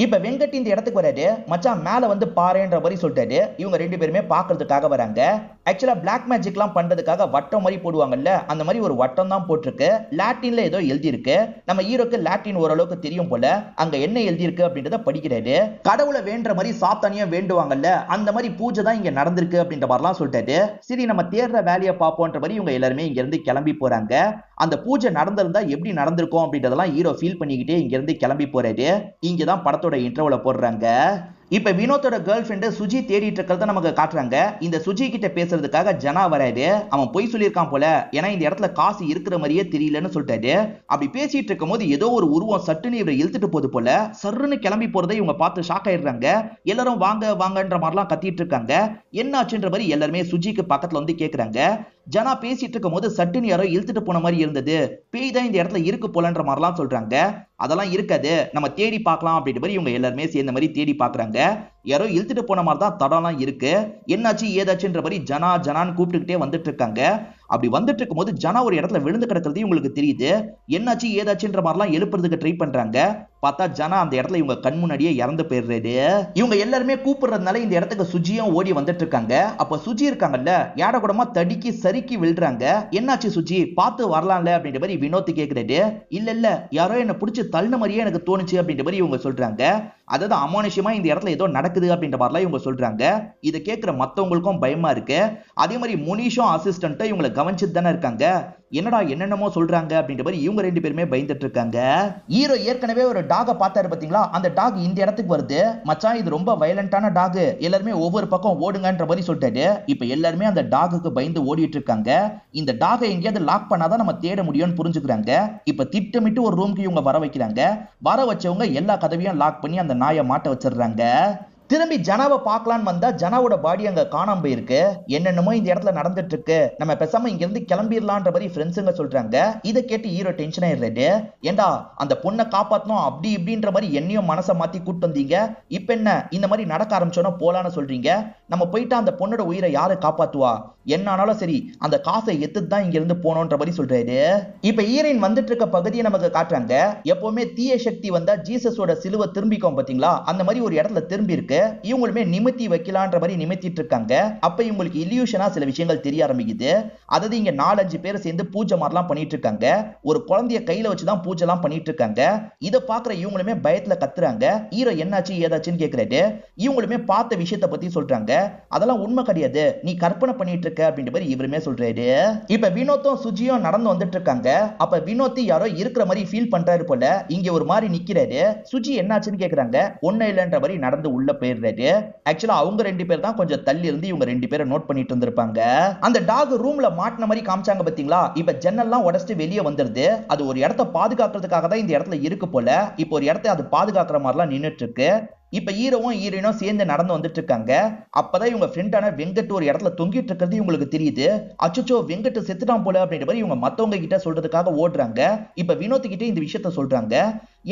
இப்ப வெங்கட் இந்த இடத்துக்கு வராரு. மச்சான் மேல வந்து பாருன்ற மாதிரி சொல்லிட்டாரு. இவங்க ரெண்டு பேருமே பாக்குறதுக்காக வராங்க. ஆக்சுவலா பிளாக் மேஜிக்லாம் பண்றதுக்காக வட்டம் மாதிரி போடுவாங்கல்ல, அந்த மாதிரி ஒரு வட்டம் தான் போட்டிருக்கு. லாட்டின்ல ஏதோ எழுதி இருக்கு. நம்ம ஹீரோக்கு லாட்டின் ஓரளவுக்கு தெரியும் போல. அங்க என்ன எழுதி இருக்கு அப்படின்றத படிக்கிறாரு. கடவுளை வேண்ட மாதிரி சாத்தானியா வேண்டுவாங்கல்ல, அந்த மாதிரி பூஜை தான் இங்க நடந்திருக்கு அப்படின்ற மாதிரிலாம் சொல்லிட்டாரு. சரி நம்ம தேடுற வேலையை பார்ப்போன்ற மாதிரி இவங்க எல்லாருமே இங்க இருந்து கிளம்பி போறாங்க. அந்த பூஜை நடந்திருந்தா எப்படி நடந்திருக்கும் அப்படின்றதெல்லாம் ஹீரோ ஃபீல் பண்ணிக்கிட்டே இங்க இருந்து கிளம்பி போறாரு. இங்கதான் படத்தோட இன்ட்ரோல போடுறாங்க. இப்ப வினோத்தோட கேர்ள் ஃபிரெண்ட் சுஜி தேடிட்டு இருக்கிறத நமக்கு காட்டுறாங்க. இந்த சுஜி கிட்ட பேசுறதுக்காக ஜனா வராது. அவன் பொய் சொல்லியிருக்கான் போல, ஏன்னா இந்த இடத்துல காசு இருக்கிற மாதிரியே தெரியலன்னு சொல்லிட்டாரு. அப்படி பேசிட்டு இருக்கும் போது ஏதோ ஒரு உருவம் சட்டுன்னு இவரை இழுத்துட்டு போகுது போல. சர்ன்னு கிளம்பி போறதை இவங்க பார்த்து ஷாக் ஆயிடுறாங்க. எல்லாரும் வாங்க வாங்கன்ற மாதிரிலாம் கத்திட்டு இருக்காங்க. என்ன ஆச்சுன்ற மாதிரி எல்லாருமே சுஜிக்கு பக்கத்துல வந்து கேக்குறாங்க. ஜனா பேசிட்டு இருக்கும் போது சட்டுன்னு யாரோ இழுத்துட்டு போன மாதிரி இருந்தது, பேய் தான் இந்த இடத்துல இருக்கு போலன்ற மாதிரிலாம் சொல்றாங்க. அதெல்லாம் இருக்காது, நம்ம தேடி பார்க்கலாம் அப்படின்ற மாதிரி இவங்க எல்லாருமே சேர்ந்த மாதிரி தேடி பாக்குறாங்க. யாரோ இழுத்துட்டு போன மாதிரி தான் தடம்லாம் இருக்கு. என்னாச்சு ஏதாச்சுன்ற மாதிரி ஜனான்னு கூப்பிட்டுக்கிட்டே வந்துட்டு இருக்காங்க. அப்படி வந்துட்டு இருக்கும் போது ஜனா ஒரு இடத்துல விழுந்து கிடக்கிறது இவங்களுக்கு தெரியுது. என்னாச்சு ஏதாச்சுன்ற மாதிரிலாம் எழுப்புறதுக்கு ட்ரை பண்றாங்க. பார்த்தா ஜனா அந்த இடத்துல இவங்க கண் முன்னாடியே இறந்து போயிடுறாரு. இவங்க எல்லாருமே கூப்பிடுறதுனால இந்த இடத்துக்கு சுஜியும் ஓடி வந்துட்டு இருக்காங்க. அப்ப சுஜி இருக்காங்கல்ல, யாட கூடமா தடிக்கி சறுக்கி விழுறாங்க. என்னாச்சு சுஜி, பார்த்து வரலாம்ல அப்படின்ற மாதிரி வினோத் கேக்குறாரு. இல்ல யாரோ என்ன பிடிச்சி தள்ளின மாதிரியே எனக்கு தோணுச்சு அப்படின்ற மாதிரி இவங்க சொல்றாங்க. அதாவது அமானுஷ்யமா இந்த இடத்துல ஏதோ நடக்குது அப்படின்ற மாதிரிலாம் இவங்க சொல்றாங்க. இதை கேட்கிற மத்தவங்களுக்கும் பயமா இருக்கு. அதே மாதிரி முனிஷும் அசிஸ்டன்ட்டும் இவங்களை கவனிச்சுட்டு தானே இருக்காங்க. என்னடா என்னென்னமோ சொல்றாங்க அப்படின்ற மாதிரி இவங்க ரெண்டு பேருமே பயந்துட்டு இருக்காங்க. ஹீரோ ஏற்கனவே ஒரு டாக பார்த்தாரு பாத்தீங்களா, அந்த டாக் இந்த இடத்துக்கு வருது. மச்சான் இது ரொம்ப வயலண்டான டாக், எல்லாருமே ஒவ்வொரு பக்கம் ஓடுங்கன்ற மாதிரி சொல்லிட்டாரு. இப்ப எல்லாருமே அந்த டாகுக்கு பயந்து ஓடிட்டு இருக்காங்க. இந்த டாகை எங்கேயாவது லாக் பண்ணாதான் நம்ம தேட முடியும்னு புரிஞ்சுக்கிறாங்க. இப்ப திட்டமிட்டு ஒரு ரூமுக்கு இவங்க வர வைக்கிறாங்க. வர வச்சவங்க எல்லா கதவையும் லாக் பண்ணி அந்த நாயை மாட்ட வச்சிடுறாங்க. திரும்பி ஜனாவை பார்க்கலான்னு வந்தா ஜனாவோட பாடி அங்க காணாம போயிருக்கு. என்னென்னமோ இந்த இடத்துல நடந்துட்டு இருக்கு, நம்ம பேசாம இங்க இருந்து கிளம்பிடலான்ற மாதிரி ஃப்ரெண்ட்ஸுங்க சொல்றாங்க. இதை கேட்டு ஹீரோ டென்ஷன் ஆயிடுறாரு. ஏண்டா அந்த பொண்ணை காப்பாத்தணும் அப்படி இப்படின்ற மாதிரி என்னையும் மனசை மாத்தி கூட்டு வந்தீங்க, இப்ப என்ன இந்த மாதிரி நடக்க ஆரம்பிச்சோன்னா போலான்னு சொல்றீங்க? நம்ம போயிட்டா அந்த பொண்ணோட உயிரை யாரு காப்பாத்துவா? என்ன ஆனாலும் சரி அந்த காசை எத்துட்டு தான் இங்க இருந்து போனோன்ற மாதிரி சொல்றாரு. இப்ப ஹீரோயின் வந்துட்டு இருக்க பகுதியை நமக்கு காட்டுறாங்க. எப்பவுமே தீய சக்தி வந்தா ஜீசஸோட சிலுவை திரும்பிக்கும் பாத்தீங்களா, அந்த மாதிரி ஒரு இடத்துல திரும்பி இருக்கு. இவங்களுமே நிமித்தி வைக்கலான்ற மாதிரி நிமித்திட்டு இருக்காங்க. அப்ப இவங்களுக்கு இல்யூஷனா சில விஷயங்கள் தெரிய ஆரம்பிக்குது. அதாவது இங்க 4-5 பேர் சேர்ந்து பூஜை மாதிரிலாம் பண்ணிட்டு இருக்காங்க. ஒரு குழந்தைய கையில வச்சுதான் பூஜை எல்லாம் பண்ணிட்டு இருக்காங்க. இதை பாக்குற இவங்களுமே பயத்துல கத்துறாங்க. ஹீரோ என்னாச்சு ஏதாச்சுன்னு கேக்குறாரு. இவங்களுமே பார்த்த விஷயத்தை பத்தி சொல்றாங்க. அதெல்லாம் உண்மை கிடையாது, நீ கற்பனை பண்ணிட்டு இருக்க அப்படின்ற மாதிரி இவருமே சொல்றாரு. இப்ப வினோத்தும் சுஜியும் நடந்து வந்துட்டு இருக்காங்க. அப்ப வினோத் யாரோ இருக்கிற மாதிரி ஃபீல் பண்றாரு போல. இங்க ஒரு மாதிரி நிக்கிறாரு. சுஜி என்னாச்சுன்னு கேக்குறாங்க. ஒண்ணு இல்லன்ற மாதிரி நடந்து உள்ள போயிடுறாரு. ஆக்சுவலா அவங்க ரெண்டு பேர் தான் கொஞ்சம் தள்ளி இருந்து இவங்க ரெண்டு பேரை நோட் பண்ணிட்டு இருந்திருப்பாங்க. அந்த டாக் ரூம்ல மாட்டின மாதிரி காமிச்சாங்க பாத்தீங்களா, இப்ப ஜன்னல்லாம் உடைச்சிட்டு வெளியே வந்துருது. அது ஒரு இடத்தை பாதுகாக்கிறதுக்காக தான் இந்த இடத்துல இருக்கு போல. இப்போ ஒரு இடத்தை அது பாதுகாக்கிற மாதிரிலாம் நின்னுட்டு இருக்கு. இப்ப ஹீரோவும் ஹீரோயினும் சேர்ந்து நடந்து வந்துட்டு இருக்காங்க. அப்பதான் இவங்க ஃப்ரெண்டான வெங்கட் ஒரு இடத்துல தொங்கிட்டு இருக்கிறது இவங்களுக்கு தெரியுது. அச்சோ வெங்கட் செத்துட்டான் போல அப்படின்ற மாதிரி இவங்க மத்தவங்க கிட்ட சொல்றதுக்காக ஓடுறாங்க. இப்ப வினோத் கிட்ட இந்த விஷயத்த சொல்றாங்க.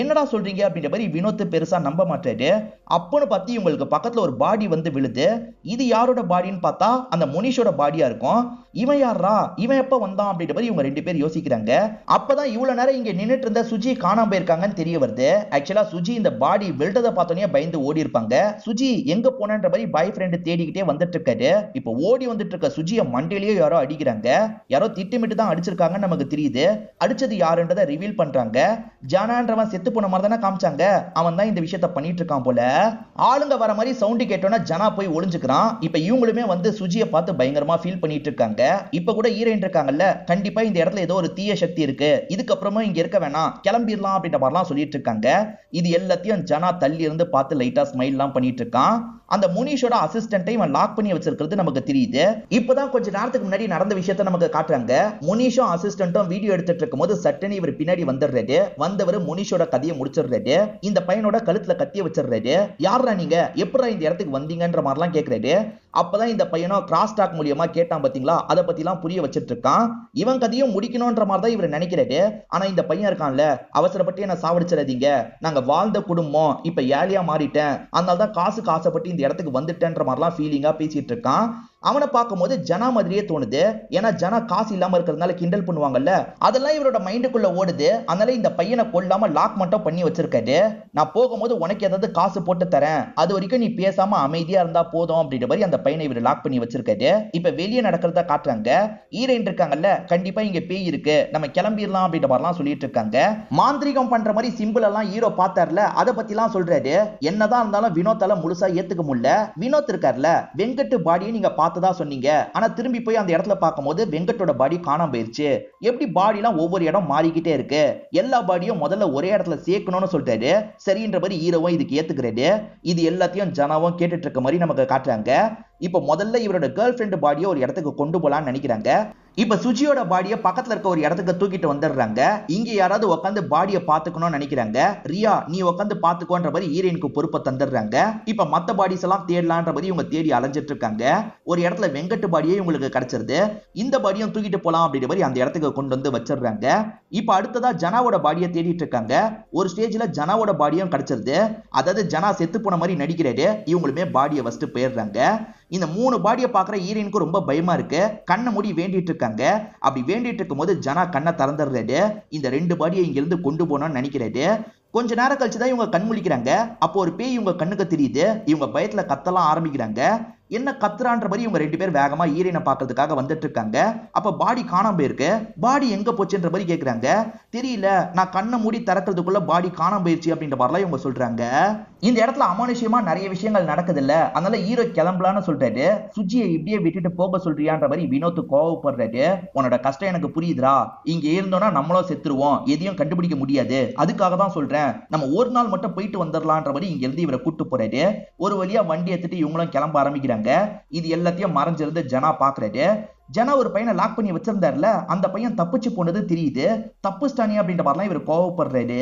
என்னடா சொல்றீங்க அப்படின்ற மாதிரி வினோத் பெருசா நம்ப மாட்டாரு. அப்பன்னு பார்த்து இவங்களுக்கு பக்கத்துல ஒரு பாடி வந்து விழுது. இது யாரோட பாடின்னு பார்த்தா அந்த முனிஷோட பாடியா இருக்கும். இவன் யாரா, இவன் எப்ப வந்தான் அப்படின்ற மாதிரி இவங்க ரெண்டு பேர் யோசிக்கிறாங்க. அப்பதான் இவ்வளவு நேரம் இங்க நின்னுட்டு இருந்த சுஜி காணாம போயிருக்காங்கன்னு தெரிய வருது. ஆக்சுவலா சுஜி இந்த பாடி விழுறத பார்த்தோன்னே பயந்து ஓடி இருப்பாங்க. சுஜி எங்க போனன்ற மாதிரி பாய் ஃப்ரெண்ட் தேடிக்கிட்டே வந்துட்டு இருக்காரு. இப்ப ஓடி வந்துட்டு இருக்க சுஜிய மண்டையிலேயே யாரோ அடிக்கிறாங்க. யாரோ திட்டமிட்டு தான் அடிச்சிருக்காங்கன்னு நமக்கு தெரியுது. அடிச்சது யாருன்றதை ரிவீல் பண்றாங்க. ஜானான்றவன் செத்து போன மாதிரி தானே காமிச்சாங்க, அவன் தான் இந்த விஷயத்த பண்ணிட்டு இருக்கான் போல. ஆளுங்க வர மாதிரி சவுண்ட் கேட்டோன்னா ஜனா போய் ஒளிஞ்சுக்கிறான். இப்ப இவங்களுமே வந்து சுஜியை பார்த்து பயங்கரமா ஃபீல் பண்ணிட்டு இருக்காங்க. இப்ப கூட ஹீரோயின் இருக்காங்கல்ல, கண்டிப்பா இந்த இடத்துல ஏதோ ஒரு தீய சக்தி இருக்கு, இதுக்கப்புறமா இங்க இருக்க வேணாம் கிளம்பிடலாம் அப்படின்ற மாதிரிலாம் சொல்லிட்டு இருக்காங்க. இது எல்லாத்தையும் ஜனா தள்ளி இருந்து பார்த்து லைட்டா ஸ்மைல் எல்லாம் பண்ணிட்டு இருக்கான். அந்த முனிஷோட அசிஸ்டன்ட்டை இவன் லாக் பண்ணி வச்சிருக்கிறது நமக்கு தெரியுது. இப்பதான் கொஞ்ச நேரத்துக்கு முன்னாடி நடந்த விஷயத்தை நமக்கு காட்டுறாங்க. முனிஷும் அசிஸ்டன்ட்டும் வீடியோ எடுத்துட்டு இருக்கும்போது சட்டனி இவர் பின்னாடி வந்துடுறாரு. வந்தவர் முனிஷோட கதையை முடிச்சிடுறாரு. இந்த பையனோட கழுத்துல கத்திய வச்சிடுறாரு. யாரா நீங்க, எப்படா இந்த இடத்துக்கு வந்தீங்கன்ற மாதிரிலாம் கேட்கிறாரு. அப்பதான் இந்த பையனும் கிராஸ் டாக் மூலியமா கேட்டான் பாத்தீங்களா, அதை பத்தி எல்லாம் புரிய வச்சிட்டு இருக்கான். இவன் கதையும் முடிக்கணும்ன்ற மாதிரி தான் இவர் நினைக்கிறாரு. ஆனா இந்த பையன் இருக்கான்ல, அவசரப்பட்டு என்ன சாவடிச்சிடாதீங்க, நாங்க வாழ்ந்த குடும்பம் இப்ப ஏழையா மாறிட்டேன், அதனாலதான் காசுக்கு ஆசைப்பட்டு இந்த இடத்துக்கு வந்துட்டேன்ற மாதிரிலாம் ஃபீலிங்கா பேசிட்டு இருக்கான். அவனை பார்க்கும்போது ஜனா மாதிரியே தோணுது. ஏன்னா ஜனா காசு இல்லாம இருக்கிறதுனால கிண்டல் பண்ணுவாங்கல்ல, அதெல்லாம் இவரோட மைண்டுக்குள்ள ஓடுது. அதனால இந்த பையனை கொல்லாம லாக் மட்டும் பண்ணி வச்சிருக்காரு. நான் போகும்போது உனக்கு ஏதாவது காசு போட்டு தரேன், அது வரைக்கும் நீ பேசாம அமைதியா இருந்தா போதும் அப்படின்ற மாதிரி அந்த பையனை இவர் லாக் பண்ணி வச்சிருக்காரு. இப்ப வெளியே நடக்கிறத காட்டுறாங்க. ஹீரோயின் இருக்காங்கல்ல, கண்டிப்பா இங்க பேய் இருக்கு, நம்ம கிளம்பிடலாம் அப்படின்ற மாதிரிலாம் சொல்லிட்டு இருக்காங்க. மாந்திரிகம் பண்ற மாதிரி சிம்பிள் எல்லாம் ஹீரோ பார்த்தார்ல, அதை பத்தி எல்லாம் சொல்றாரு. என்னதான் இருந்தாலும் வினோத்தால முழுசா ஏத்துக்க முடியல. வினோத் இருக்கார்ல, வெங்கட் பாடியை நீங்க பார்த்ததா சொன்னீங்க, ஆனா திரும்பி போய் அந்த இடத்துல பார்க்கும்போது வெங்கட்டோட பாடி காணாம போயிருச்சு. எப்படி பாடி எல்லாம் ஒவ்வொரு இடம் மாறிக்கிட்டே இருக்கு, எல்லா பாடியும் முதல்ல ஒரே இடத்துல சேர்க்கணும்னு சொல்றாரு. சரின்ற மாதிரி ஹீரோவும் இதுக்கு ஏத்துக்கிறாரு. இது எல்லாத்தையும் ஜனாவும் கேட்டுட்டு இருக்க மாதிரி நமக்கு காட்டுறாங்க. இப்ப முதல்ல இவரோட கேர்ள் ஃபிரெண்ட் பாடியை ஒரு இடத்துக்கு கொண்டு போலான்னு நினைக்கிறாங்க. இப்ப சுஜியோட பாடியை பக்கத்துல இருக்க ஒரு இடத்துக்கு தூக்கிட்டு வந்துடுறாங்க. இங்க யாராவது உட்காந்து பாடியை பாத்துக்கணும்னு நினைக்கிறாங்க. ரியா நீ உட்காந்து பாத்துக்கோன்ற மாதிரி ஹீரோயினுக்கு பொறுப்பை தந்துடுறாங்க. இப்ப மத்த பாடிஸ் எல்லாம் தேடலான்ற மாதிரி இவங்க தேடி அலைஞ்சிட்டு இருக்காங்க. ஒரு இடத்துல வெங்கட் பாடியே இவங்களுக்கு கிடைச்சிருது. இந்த பாடியும் தூக்கிட்டு போலாம் அப்படின்ற மாதிரி அந்த இடத்துக்கு கொண்டு வந்து வச்சிடுறாங்க. இப்ப அடுத்ததா ஜனாவோட பாடியை தேடிட்டு இருக்காங்க. ஒரு ஸ்டேஜ்ல ஜனாவோட பாடியும் கிடைச்சிருது. அதாவது ஜனா செத்து போன மாதிரி நடிக்கிறாரு. இவங்களுமே பாடியை வச்சுட்டு போயிடுறாங்க. இந்த 3 பாடியை பாக்குற ஹீரோயினுக்கு ரொம்ப பயமா இருக்கு. கண்ணை மூடி வேண்டிட்டு இருக்காங்க. அப்படி வேண்டிட்டு இருக்கும் போது ஜனா கண்ணை திறந்துடுறாரு. இந்த 2 பாடியை இங்க இருந்து கொண்டு போனோம்னு நினைக்கிறாரு. கொஞ்ச நேரம் கழிச்சுதான் இவங்க கண் முழிக்கிறாங்க. அப்போ ஒரு பேய் இவங்க கண்ணுக்கு தெரியுது. இவங்க பயத்துல கத்தலாம் ஆரம்பிக்கிறாங்க. என்ன கத்துறான்ற மாதிரி இவங்க 2 பேர் வேகமா ஹீரோயினை பார்க்கிறதுக்காக வந்துட்டு இருக்காங்க. அப்ப பாடி காணாம போயிருக்கு. பாடி எங்க போச்சுன்ற மாதிரி கேக்குறாங்க. தெரியல, நான் கண்ணை மூடி திறக்கிறதுக்குள்ள பாடி காணாம போயிருச்சு அப்படின்ற மாதிரிலாம் இவங்க சொல்றாங்க. இந்த இடத்துல அமானுஷ்யமா நிறைய விஷயங்கள் நடக்குது இல்ல, அதனால ஹீரோ கிளம்பலான்னு சொல்றாரு. சுஜியை இப்படியே விட்டுட்டு போக சொல்றியான்ற மாதிரி வினோத் கோவப்படுறாரு. உன்னோட கஷ்டம் எனக்கு புரியுதுரா, இங்க இருந்தோம்னா நம்மளும் செத்துருவோம், எதையும் கண்டுபிடிக்க முடியாது, அதுக்காக தான் சொல்றேன், நம்ம ஒரு நாள் மட்டும் போயிட்டு வந்துடலான்ற மாதிரி இங்க இருந்து இவரை கூட்டு போறாரு. ஒரு வழியா வண்டி எடுத்துட்டு இவங்களும் கிளம்ப ஆரம்பிக்கிறாங்க. இது எல்லாத்தையும் மறைஞ்சிருந்து ஜனா பாக்குறாரு. ஜனா ஒரு பையனை லாக் பண்ணி வச்சிருந்தாருல, அந்த பையன் தப்பிச்சு போனது தெரியுது. தப்புஸ்டானி அப்படின்ற மாதிரிலாம் இவர் கோவப்படுறாரு.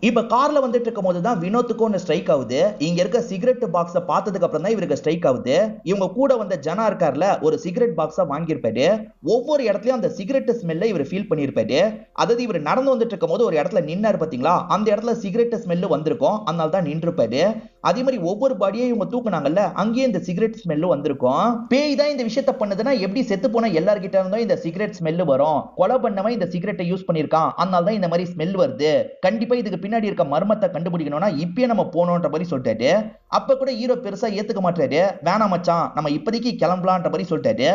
இப்ப கார்ல வந்துட்டு இருக்கும் போதுதான் வினோத்துக்கு ஒன்னு ஸ்ட்ரைக் ஆகுது. இங்க இருக்க சிகரெட் பாக்ஸ பார்த்ததுக்கு அப்புறம் தான் இவருக்கு ஸ்ட்ரைக் ஆகுது. இவங்க கூட வந்த ஜனா இருக்கார்ல, ஒரு சிகரெட் பாக்ஸ வாங்கியிருப்பாரு. ஒவ்வொரு இடத்துலயும் அந்த சிகரெட் ஸ்மெல்ல இவர் ஃபீல் பண்ணியிருப்பாரு. அதாவது இவர் நடந்து வந்துட்டு இருக்கும் போது ஒரு இடத்துல நின்னாரு பாத்தீங்களா, அந்த இடத்துல சிகரெட் ஸ்மெல் வந்திருக்கும், அதனால தான் நின்றுப்பாரு. அதே மாதிரி ஒவ்வொரு பாடியை இவங்க தூக்குனாங்கல்ல, அங்கேயே இந்த சிகரெட் ஸ்மெல் வந்திருக்கும். பேய் தான் இந்த விஷயத்த பண்ணுதுன்னா எப்படி செத்து போன எல்லார்கிட்ட இருந்தும் இந்த சிகரெட் ஸ்மெல் வரும்? கொலை பண்ணவன் இந்த சிகரெட்டை யூஸ் பண்ணிருக்கான், அதனால தான் இந்த மாதிரி ஸ்மெல் வருது. கண்டிப்பா இதுக்கு பின்னாடி இருக்க மர்மத்தை கண்டுபிடிக்கணும்னா இப்பயே நம்ம போனோன்ற மாதிரி சொல்லிட்டாரு. அப்ப கூட ஹீரோ பெருசா ஏத்துக்க மாட்டாரு. வேணாம் மச்சான், நம்ம இப்போதைக்கு கிளம்பலான்ற மாதிரி சொல்லிட்டாரு.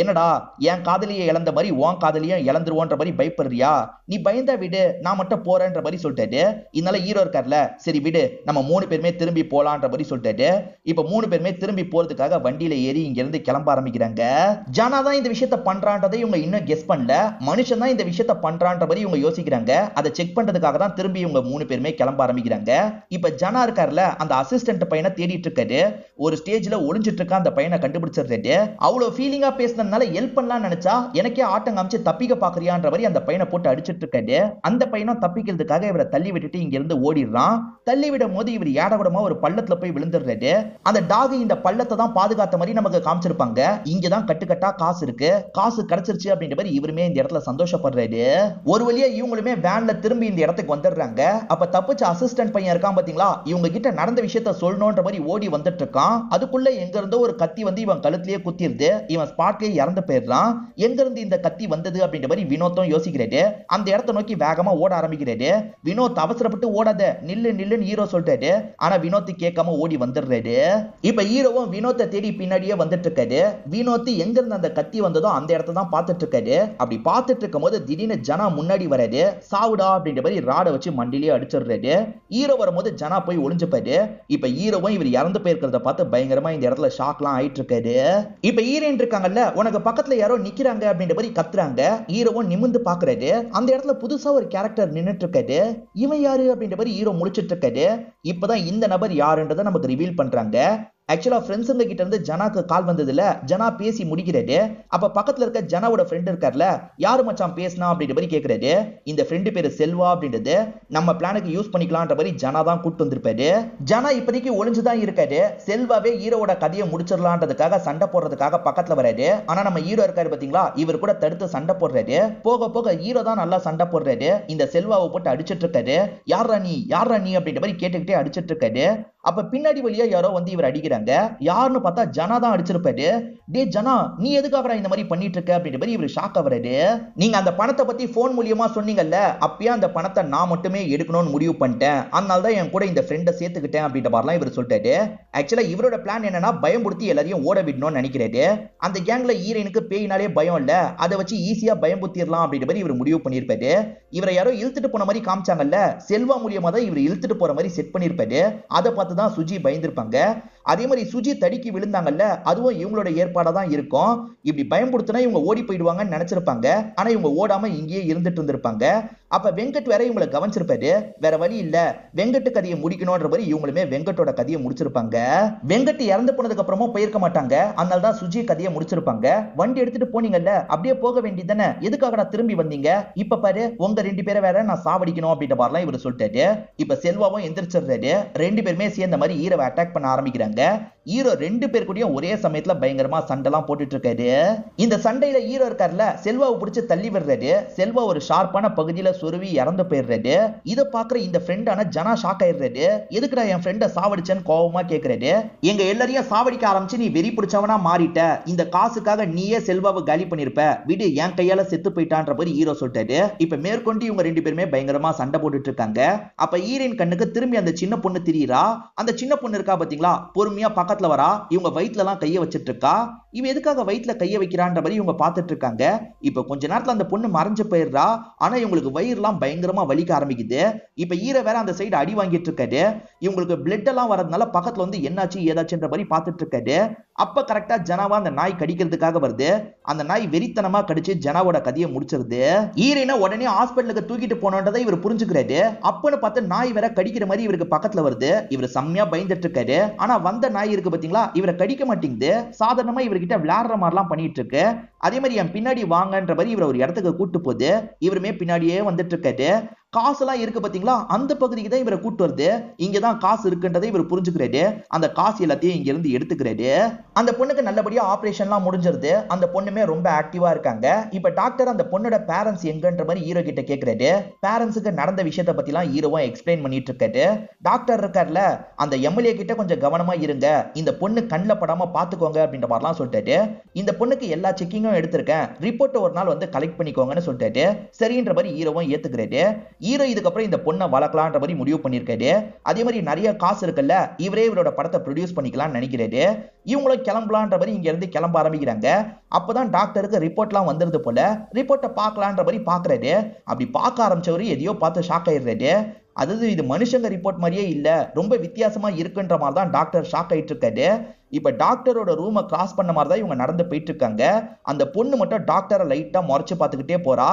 என்னடா என் காதலியை இழந்த மாதிரி உன் காதலியும் இழந்துருவோன்ற மாதிரி பயப்படுறியா? நீ பயந்தா விடு, நான் மட்டும் போறேன்ற மாதிரி சொல்லிட்டாரு. இதனால ஹீரோ இருக்கார்ல, சரி விடு, நம்ம 3 பேருமே திரும்பி போலான்ற மாதிரி சொல்லிட்டாரு. இப்ப 3 பேருமே திரும்பி போறதுக்காக வண்டியில ஏறி இங்க இருந்து கிளம்ப ஆரம்பிக்கிறாங்க. ஜானா தான் இந்த விஷயத்த பண்றான்றதை இவங்க இன்னும் கெஸ் பண்ணல. மனுஷன் தான் இந்த விஷயத்த பண்றான்ற மாதிரி இவங்க யோசிக்கிறாங்க. அதை செக் பண்றதுக்காக தான் திரும்பி இவங்க 3 பேருமே கிளம்ப ஆரம்பிக்கிறாங்க. இப்ப ஜனா இருக்கார்ல, அந்த அசிஸ்டன்ட் பையனை தேடிட்டு இருக்காரு. ஒரு ஸ்டேஜ்ல ஒளிஞ்சிட்டு இருக்க அந்த பையனை கண்டுபிடிச்சிடுறாரு. அவ்வளவு ஃபீலிங்கா பேசினதுனால ஹெல்ப் பண்ணலாம் நினைச்சா எனக்கே ஆட்டம் காமிச்சு தப்பிக்க பாக்குறியான்ற மாதிரி அந்த பையனை போட்டு அடிச்சிட்டு இருக்காரு. அந்த பையனும் தப்பிக்கிறதுக்காக இவரை தள்ளி விட்டுட்டு இங்க இருந்து ஓடிடுறான். தள்ளி விடும் போது இவர் ஏடகுடமா ஒரு பள்ளத்துல போய் விழுந்துடுறாரு. அந்த டாக் இந்த பள்ளத்தை தான் பாதுகாத்த மாதிரி நமக்கு காமிச்சிருப்பாங்க. இங்கதான் கட்டுக்கட்டா காசு இருக்கு, காசு கிடைச்சிருச்சு அப்படின்ற மாதிரி இவருமே இந்த இடத்துல சந்தோஷப்படுறாரு. ஒரு வழியா இவங்களுமே வேன்ல திரும்பி இந்த இடத்துக்கு வந்துடுறாங்க. அப்ப தப்பிச்ச அசிஸ்டன்ட் பையன் இருக்கான் பாத்தீங்களா, இவங்க கிட்ட நடந்த விஷயத்த சொல்லணும்ன்ற மாதிரி ஓடி வந்துட்டு இருக்கான். அதுக்குள்ள எங்க இருந்தோ ஒரு கத்தி வந்து இவன் கழுத்திலேயே குத்திருது. இவன் ஸ்பாட்லயே இறந்து போயிடுறான். எங்க இருந்து இந்த கத்தி வந்தது அப்படின்ற மாதிரி வினோத்தும் யோசிக்கிறாரு. அந்த இடத்தை நோக்கி வேகமா ஓட ஆரம்பிக்கிறாரு. வினோத் அவசரப்பட்டு ஓடாத, நில்லு நில்லுன்னு ஹீரோ சொல்றாரு. ஆனா வினோத் கேட்காம ஓடி வந்துடுறாரு. இப்ப ஹீரோவும் வினோத்தை தேடி பின்னாடியே வந்துட்டு இருக்காரு. வினோத் எங்க இருந்து அந்த கத்தி வந்ததோ அந்த இடத்தை தான் பார்த்துட்டு இருக்காரு. அப்படி பார்த்துட்டு இருக்கும் போது திடீர்னு ஜனா முன்னாடி வராரு. சாவுடா அப்படின்ற மாதிரி ராட வச்சு மண்டிலேயே அடிச்சிடுறாரு. ஹீரோ வரும்போது ஜனா போய் ஒளிஞ்சுப்பாரு. இப்ப ஹீரோவும் இவர் இறந்து போயிருக்கிறத பார்த்து பயங்கரமா இந்த இடத்துல ஷாக்லாம் ஆயிட்டு இருக்காரு. இப்ப ஹீரோயின் இருக்காங்கல்ல, உனக்கு பக்கத்துல யாரோ நிக்கிறாங்க அப்படின்ற மாதிரி கத்துறாங்க. ஹீரோவும் நிமிந்து பாக்குறாரு. அந்த இடத்துல புதுசா ஒரு கேரக்டர் நின்னுட்டு இருக்காரு. இவன் யாரு அப்படின்ற மாதிரி ஹீரோ முடிச்சிட்டு இருக்காரு. இப்பதான் இந்த நபர் யாருன்றதை நமக்கு ரிவீல் பண்றாங்க. ஆக்சுவலா ஃப்ரெண்ட்ஸுங்க கிட்ட இருந்து ஜனாக்கு கால் வந்ததுல ஜனா பேசி முடிக்கிறாரு. அப்ப பக்கத்துல இருக்க ஜனாவோட ஃப்ரெண்ட் இருக்கார்ல, யாரு மச்சான் பேசினா அப்படின்ற மாதிரி கேக்குறாரு. இந்த ஃப்ரெண்டு பேரு செல்வா அப்படின்றது நம்ம பிளானுக்கு யூஸ் பண்ணிக்கலாம்ன்ற மாதிரி ஜனா தான் கூட்டு வந்திருப்பாரு. ஜனா இப்போதைக்கு ஒளிஞ்சுதான் இருக்காரு. செல்வாவே ஹீரோவோட கதையை முடிச்சிடலான்றதுக்காக சண்டை போடுறதுக்காக பக்கத்துல வராரு. ஆனா நம்ம ஹீரோ இருக்காரு பாத்தீங்களா, இவர் கூட தடுத்து சண்டை போடுறாரு. போக போக ஹீரோ தான் நல்லா சண்டை போடுறாரு. இந்த செல்வாவை போட்டு அடிச்சிட்டு இருக்காரு. யாரா நீ அப்படின்ற மாதிரி கேட்டுக்கிட்டே அடிச்சிட்டு இருக்காரு. அப்ப பின்னாடி வழியா யாரோ வந்து இவர் அடிக்கிறாங்க. யாருன்னு பார்த்தா ஜனா தான் அடிச்சிருப்பாரு. டே ஜனா, நீ எதுக்காகடா இந்த மாதிரி பண்ணிட்டு இருக்க அப்படின்ற மாதிரி இவர் ஷாக் ஆவறாரு. நீங்க அந்த பணத்தை பத்தி போன் மூலியமா சொன்னீங்கல்ல, அப்பயே அந்த பணத்தை நான் மட்டுமே எடுக்கணும்னு முடிவு பண்ணிட்டேன். அதனால தான் என் கூட இந்த ஃப்ரெண்டை சேர்த்துக்கிட்டேன் அப்படின்ற மாதிரிலாம் இவர் சொல்லிட்டாரு. ஆக்சுவலா இவரோட பிளான் என்னன்னா பயம்படுத்தி எல்லாரையும் ஓட விடணும்னு நினைக்கிறாரு. அந்த கேங்ல ஹீரோயினுக்கு பேயினாலே பயம் இல்ல, அதை வச்சு ஈஸியா பயம்புத்திரலாம் அப்படின்ற மாதிரி இவர் முடிவு பண்ணிருப்பாரு. இவரை யாரோ இழுத்துட்டு போன மாதிரி காமிச்சாங்கல்ல, செல்வா மூலியமா தான் இவர் இழுத்துட்டு போற மாதிரி செட் பண்ணிருப்பாரு. அதை பார்த்து தான் சுஜி பயந்திருப்பாங்க. அதே மாதிரி சுஜி தடிக்கி விழுந்தாங்கல்ல, அதுவும் இவங்களோட ஏற்பாடா தான் இருக்கும். இப்படி பயம்படுத்தினா இவங்க ஓடி போயிடுவாங்கன்னு நினைச்சிருப்பாங்க. ஆனா இவங்க ஓடாம இங்கேயே இருந்துட்டு இருந்திருப்பாங்க. அப்ப வெங்கட் வேற இவங்களை கவனிச்சிருப்பாரு. வேற வழி இல்ல, வெங்கட் கதையை முடிக்கணும்ன்ற மாதிரி இவங்களுமே வெங்கட்டோட கதையை முடிச்சிருப்பாங்க. வெங்கட் இறந்து போனதுக்கு அப்புறமா போயிருக்க மாட்டாங்க. அதனால தான் சுஜி கதையை முடிச்சிருப்பாங்க. வண்டி எடுத்துட்டு போனீங்கல்ல, அப்படியே போக வேண்டியதானே, எதுக்காகடா திரும்பி வந்தீங்க? இப்ப பாரு, உங்க 2 பேரை வேற நான் சாவடிக்கணும் அப்படின்ற மாதிரிலாம் இவர் சொல்லிட்டாரு. இப்ப செல்வாவும் எந்திரிச்சிடுறாரு. 2 பேருமே சேர்ந்த மாதிரி ஹீரோவை அட்டாக் பண்ண ஆரம்பிக்கிறாங்க. ஹீரோ 2 பேர் கூடயும் ஒரே சமயத்துல பயங்கரமா சண்டைலாம் போட்டுட்டு இருக்காரு. இந்த சண்டையில ஹீரோ இருக்காருல, செல்வாவை பிடிச்சு தள்ளி விடுறாரு. செல்வா ஒரு ஷார்ப்பான பகுதியில சொருவி இறந்து போயிடுறாரு. இதை பாக்குற இந்த ஃப்ரெண்டான ஜனா ஷாக் ஆயிடுறாரு. எதுக்குடா என் ஃப்ரெண்டை சாவடிச்சேன்னு கோவமா கேக்குறாரு. எங்க எல்லாரையும் சாவடிக்க ஆரம்பிச்சு நீ வெறி பிடிச்சவனா மாறிட்ட, இந்த காசுக்காக நீயே செல்வாவை காலி பண்ணிருப்ப, விடு, என் கையால செத்து போயிட்டான்ற மாதிரி ஹீரோ சொல்லிட்டாரு. இப்ப மேற்கொண்டு இவங்க 2 பேருமே பயங்கரமா சண்டை போட்டுட்டு இருக்காங்க. அப்ப ஹீரோயின் கண்ணுக்கு திரும்பி அந்த சின்ன பொண்ணு தெரியுறா. அந்த சின்ன பொண்ணு இருக்கா பாத்தீங்களா, பொறுமையா பக்கத்துல வரா. இவங்க வயிற்றுல எல்லாம் கைய வச்சிட்டு இருக்கா. இவ எதுக்காக வயிற்றுல கைய வைக்கிறான்ற மாதிரி இவங்க பார்த்துட்டு இருக்காங்க. இப்ப கொஞ்ச நேரத்துல அந்த பொண்ணு மறைஞ்சு போயிடுறா. ஆனா இவங்களுக்கு வயிறுலாம் பயங்கரமா வலிக்க ஆரம்பிக்குது. இப்ப ஹீரோ வேற அந்த சைடு அடி வாங்கிட்டு இருக்காரு. இவங்களுக்கு பிளட் எல்லாம் வரதுனால பக்கத்துல வந்து என்னாச்சு ஏதாச்சுன்ற மாதிரி பார்த்துட்டு இருக்காரு. அப்ப கரெக்டா ஜனாவா அந்த நாய் கடிக்கிறதுக்காக வருது. அந்த நாய் வெறித்தனமா கடிச்சு ஜனாவோட கதையை முடிச்சிருது. ஹீரோயினை உடனே ஹாஸ்பிட்டலுக்கு தூக்கிட்டு போனோன்றதை இவர் புரிஞ்சுக்கிறாரு. அப்பன்னு பார்த்து நாய் வேற கடிக்கிற மாதிரி இவருக்கு பக்கத்துல வருது. இவர் செம்மையா பயந்துட்டு இருக்காரு. ஆனா வந்த நாய் இருக்கு பாத்தீங்களா, இவரை கடிக்க மாட்டேங்குது. சாதாரணமா இவர்கிட்ட விளையாடுற மாதிரிலாம் பண்ணிட்டு இருக்கு. அதே மாதிரி என் பின்னாடி வாங்கன்ற மாதிரி இவர் ஒரு இடத்துக்கு கூட்டு போகுது. இவருமே பின்னாடியே வந்துட்டு இருக்காரு. காசுலாம் இருக்கு பாத்தீங்களா, அந்த பகுதிக்கு தான் இவரை கூட்டு வருது. இங்கதான் காசு இருக்குன்றதை இவர் புரிஞ்சுக்கிறாரு. அந்த காசு எல்லாத்தையும் இங்க இருந்து எடுத்துக்கிறாரு. அந்த பொண்ணுக்கு நல்லபடியா ஆபரேஷன்லாம் முடிஞ்சிருது. அந்த பொண்ணுமே ரொம்ப ஆக்டிவா இருக்காங்க. இப்ப டாக்டர் அந்த பொண்ணோட பேரண்ட்ஸ் எங்கன்ற மாதிரி ஹீரோ கிட்ட கேக்குறாரு. பேரண்ட்ஸுக்கு நடந்த விஷயத்தை பத்தி எல்லாம் ஹீரோவா எக்ஸ்பிளைன் பண்ணிட்டு இருக்காரு. டாக்டர் இருக்கார்ல, அந்த எம்எல்ஏ கிட்ட கொஞ்சம் கவனமா இருங்க, இந்த பொண்ணு கண்ணில் படாம பாத்துக்கோங்க அப்படின்ற மாதிரிலாம் சொல்லிட்டாரு. இந்த பொண்ணுக்கு எல்லா செக்கிங்கும் எடுத்திருக்கேன், ரிப்போர்ட் ஒரு நாள் வந்து கலெக்ட் பண்ணிக்கோங்கன்னு சொல்லிட்டாரு. சரின்ற மாதிரி ஹீரோவும் ஏத்துக்கிறாரு. ஹீரோ இதுக்கப்புறம் இந்த பொண்ணை வளர்க்கலான்ற மாதிரி முடிவு பண்ணிருக்காரு. அதே மாதிரி நிறைய காசு இருக்குல்ல, இவரே இவரோட படத்தை ப்ரொடியூஸ் பண்ணிக்கலாம்னு நினைக்கிறாரு. இவங்களும் கிளம்பலான்ற மாதிரி இங்க இருந்து கிளம்ப ஆரம்பிக்கிறாங்க. அப்பதான் டாக்டருக்கு ரிப்போர்ட்லாம் வந்துருது போல. ரிப்போர்ட்டை பார்க்கலான்ற மாதிரி பாக்குறாரு. அப்படி பார்க்க ஆரம்பிச்சவரு எதையோ பார்த்து ஷாக் ஆயிடுறாரு. அதாவது இது மனுஷங்க ரிப்போர்ட் மாதிரியே இல்ல, ரொம்ப வித்தியாசமா இருக்குன்ற மாதிரி தான் டாக்டர் ஷாக் ஆயிட்டு இருக்காரு. இப்ப டாக்டரோட ரூமை கிராஸ் பண்ண மாதிரி தான் இவங்க நடந்து போயிட்டு இருக்காங்க. அந்த பொண்ணு மட்டும் டாக்டரை லைட்டா முறைச்சு பார்த்துக்கிட்டே போறா.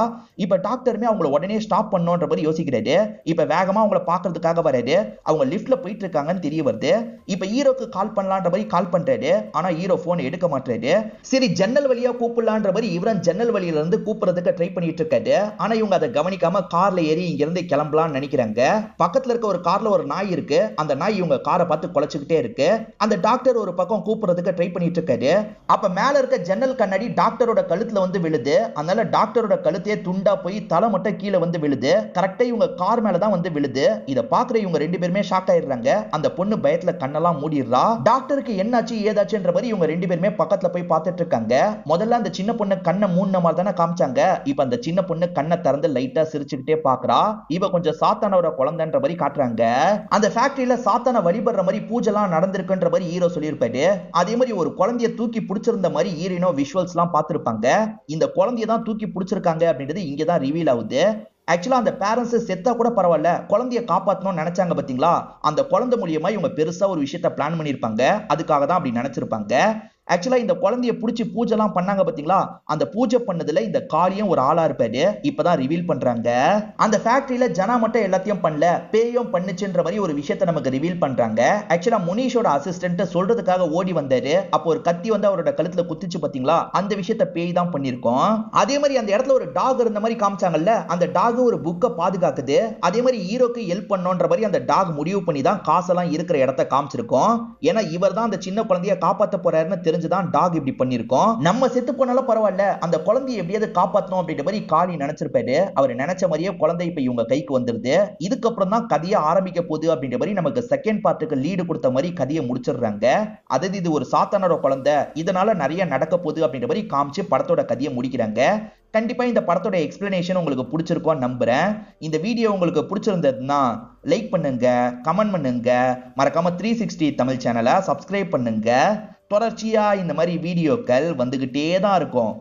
இப்ப டாக்டருமே அவங்கள உடனே ஸ்டாப் பண்ணணும்ன்ற மாதிரி யோசிக்கிறாரு. இப்ப வேகமா அவங்கள பாக்குறதுக்காக வராரு. அவங்க லிஃப்ட்ல போயிட்டு இருக்காங்கன்னு தெரிய வருது. இப்ப ஹீரோக்கு கால் பண்ணலான்ற மாதிரி கால் பண்றாரு. ஆனா ஹீரோ போன் எடுக்க மாட்டாரு. சரி ஜன்னல் வழியா கூப்பிடலான்ற மாதிரி இவரும் ஜன்னல் வழியில இருந்து கூப்பிடுறதுக்கு ட்ரை பண்ணிட்டு இருக்காரு. ஆனா இவங்க அதை கவனிக்காம கார்ல ஏறி இங்க இருந்து கிளம்பலாம்னு நினைக்கிறாங்க. பக்கத்துல இருக்க ஒரு கார்ல ஒரு நாய் இருக்கு. அந்த நாய் இவங்க காரை பார்த்து குலைச்சுக்கிட்டே இருக்கு. அந்த டாக்டர் ஒரு பக்கம் கூப்பிடுறதுக்கு ட்ரை பண்ணிட்டு இருக்காரு. அப்ப மேல இருக்க ஜன்னல் கண்ணாடி டாக்டரோட கழுத்துல வந்து விழுது. அதனால டாக்டரோட கழுத்தையே துண்டா போய் தலை மட்டும் கீழே வந்து விழுது. கரெக்டா இவங்க கார் மேலதான் வந்து விழுது. இத பாக்குற இவங்க 2 பேருமே ஷாக் ஆயிடுறாங்க. அந்த பொண்ணு பயத்துல கண்ணெல்லாம் மூடிடுறா. டாக்டருக்கு என்னாச்சு ஏதாச்சுன்ற மாதிரி இவங்க 2 பேருமே பக்கத்துல போய் பார்த்துட்டு இருக்காங்க. முதல்ல அந்த சின்ன பொண்ணு கண்ணை மூடின மாதிரி தானே காமிச்சாங்க. இப்ப அந்த சின்ன பொண்ணு கண்ணை திறந்து லைட்டா சிரிச்சுக்கிட்டே பாக்குறா. இவ கொஞ்சம் சாத்தானோட குழந்தைன்ற மாதிரி காட்டுறாங்க. அந்த ஃபேக்டரியில சாத்தான வழிபடுற மாதிரி பூஜைலாம் நடந்திருக்குன்ற மாதிரி ஹீரோ சொல்லியிருப்பாரு. அதே மாதிரி ஒரு குழந்தைய தூக்கி பிடிச்சிருந்த மாதிரி ஹீரோயினோ விஷுவல்ஸ் எல்லாம் பார்த்திருப்பாங்க. இந்த குழந்தைய தான் தூக்கி பிடிச்சிருக்காங்க அப்படின்றது இங்கதான் ரிவீல் ஆகுது. ஆக்சுவலா அந்த பேரண்ட்ஸ் செத்தா கூட பரவாயில்ல, குழந்தைய காப்பாற்றணும்னு நினைச்சாங்க பாத்தீங்களா, அந்த குழந்தை மூலியமா இவங்க பெருசா ஒரு விஷயத்த பிளான் பண்ணிருப்பாங்க. அதுக்காக தான் அப்படி நினைச்சிருப்பாங்க. ஆக்சுவலா இந்த குழந்தைய பிடிச்சி பூஜைலாம் பண்ணாங்க பாத்தீங்களா, அந்த பூஜை பண்ணதுல இந்த காளியும் ஒரு ஆளா இருப்பாரு. இப்பதான் ரிவீல் பண்றாங்க. அந்த ஃபேக்டரியில ஜனா மட்டும் எல்லாத்தையும் பண்ணல, பேயும் பண்ணுச்சுன்ற மாதிரி ஒரு விஷயத்த நமக்கு ரிவீல் பண்றாங்க. ஆக்சுவலா முனீஷோட அசிஸ்டன்ட் சொல்றதுக்காக ஓடி வந்தாரு. அப்போ ஒரு கத்தி வந்து அவரோட கழுத்துல குத்திச்சு பாத்தீங்களா, அந்த விஷயத்த பேய் தான் பண்ணிருக்கோம். அதே மாதிரி அந்த இடத்துல ஒரு டாக் இருந்த மாதிரி காமிச்சாங்கல்ல, அந்த டாக் ஒரு புக்கை பாதுகாக்குது. அதே மாதிரி ஹீரோக்கு ஹெல்ப் பண்ணோன்ற மாதிரி அந்த டாக் முடிவு பண்ணி தான் காசெல்லாம் இருக்கிற இடத்த காமிச்சிருக்கோம். ஏன்னா இவர் தான் அந்த சின்ன குழந்தைய காப்பாத்த போறாருன்னு தெரிஞ்சுதான் டாக் இப்படி பண்ணிருக்கோம். நம்ம செத்து போனாலும் பரவாயில்ல, அந்த குழந்தையை எப்படியாவது காப்பாற்றணும் அப்படின்ற மாதிரி காளி நினைச்சிருப்பாரு. அவர் நினைச்ச மாதிரியே குழந்தை இப்ப இவங்க கைக்கு வந்துருது. இதுக்கப்புறம் தான் கதையை ஆரம்பிக்க போகுது அப்படின்ற மாதிரி நமக்கு செகண்ட் பார்ட்டுக்கு லீடு கொடுத்த மாதிரி கதையை முடிச்சிடுறாங்க. அதாவது இது ஒரு சாத்தானோட குழந்தை, இதனால நிறைய நடக்க போகுது அப்படின்ற மாதிரி காமிச்சு படத்தோட கதையை முடிக்கிறாங்க. கண்டிப்பா இந்த படத்தோட எக்ஸ்பிளனேஷன் உங்களுக்கு பிடிச்சிருக்கும் நம்புறேன். இந்த வீடியோ உங்களுக்கு பிடிச்சிருந்ததுன்னா லைக் பண்ணுங்க, கமெண்ட் பண்ணுங்க, மறக்காம 360 தமிழ் சேனலை சப்ஸ்கிரைப் பண்ணுங்க. தொடர்ச்சியா இந்த மாதிரி வீடியோக்கள் வந்துகிட்டே தான் இருக்கும்.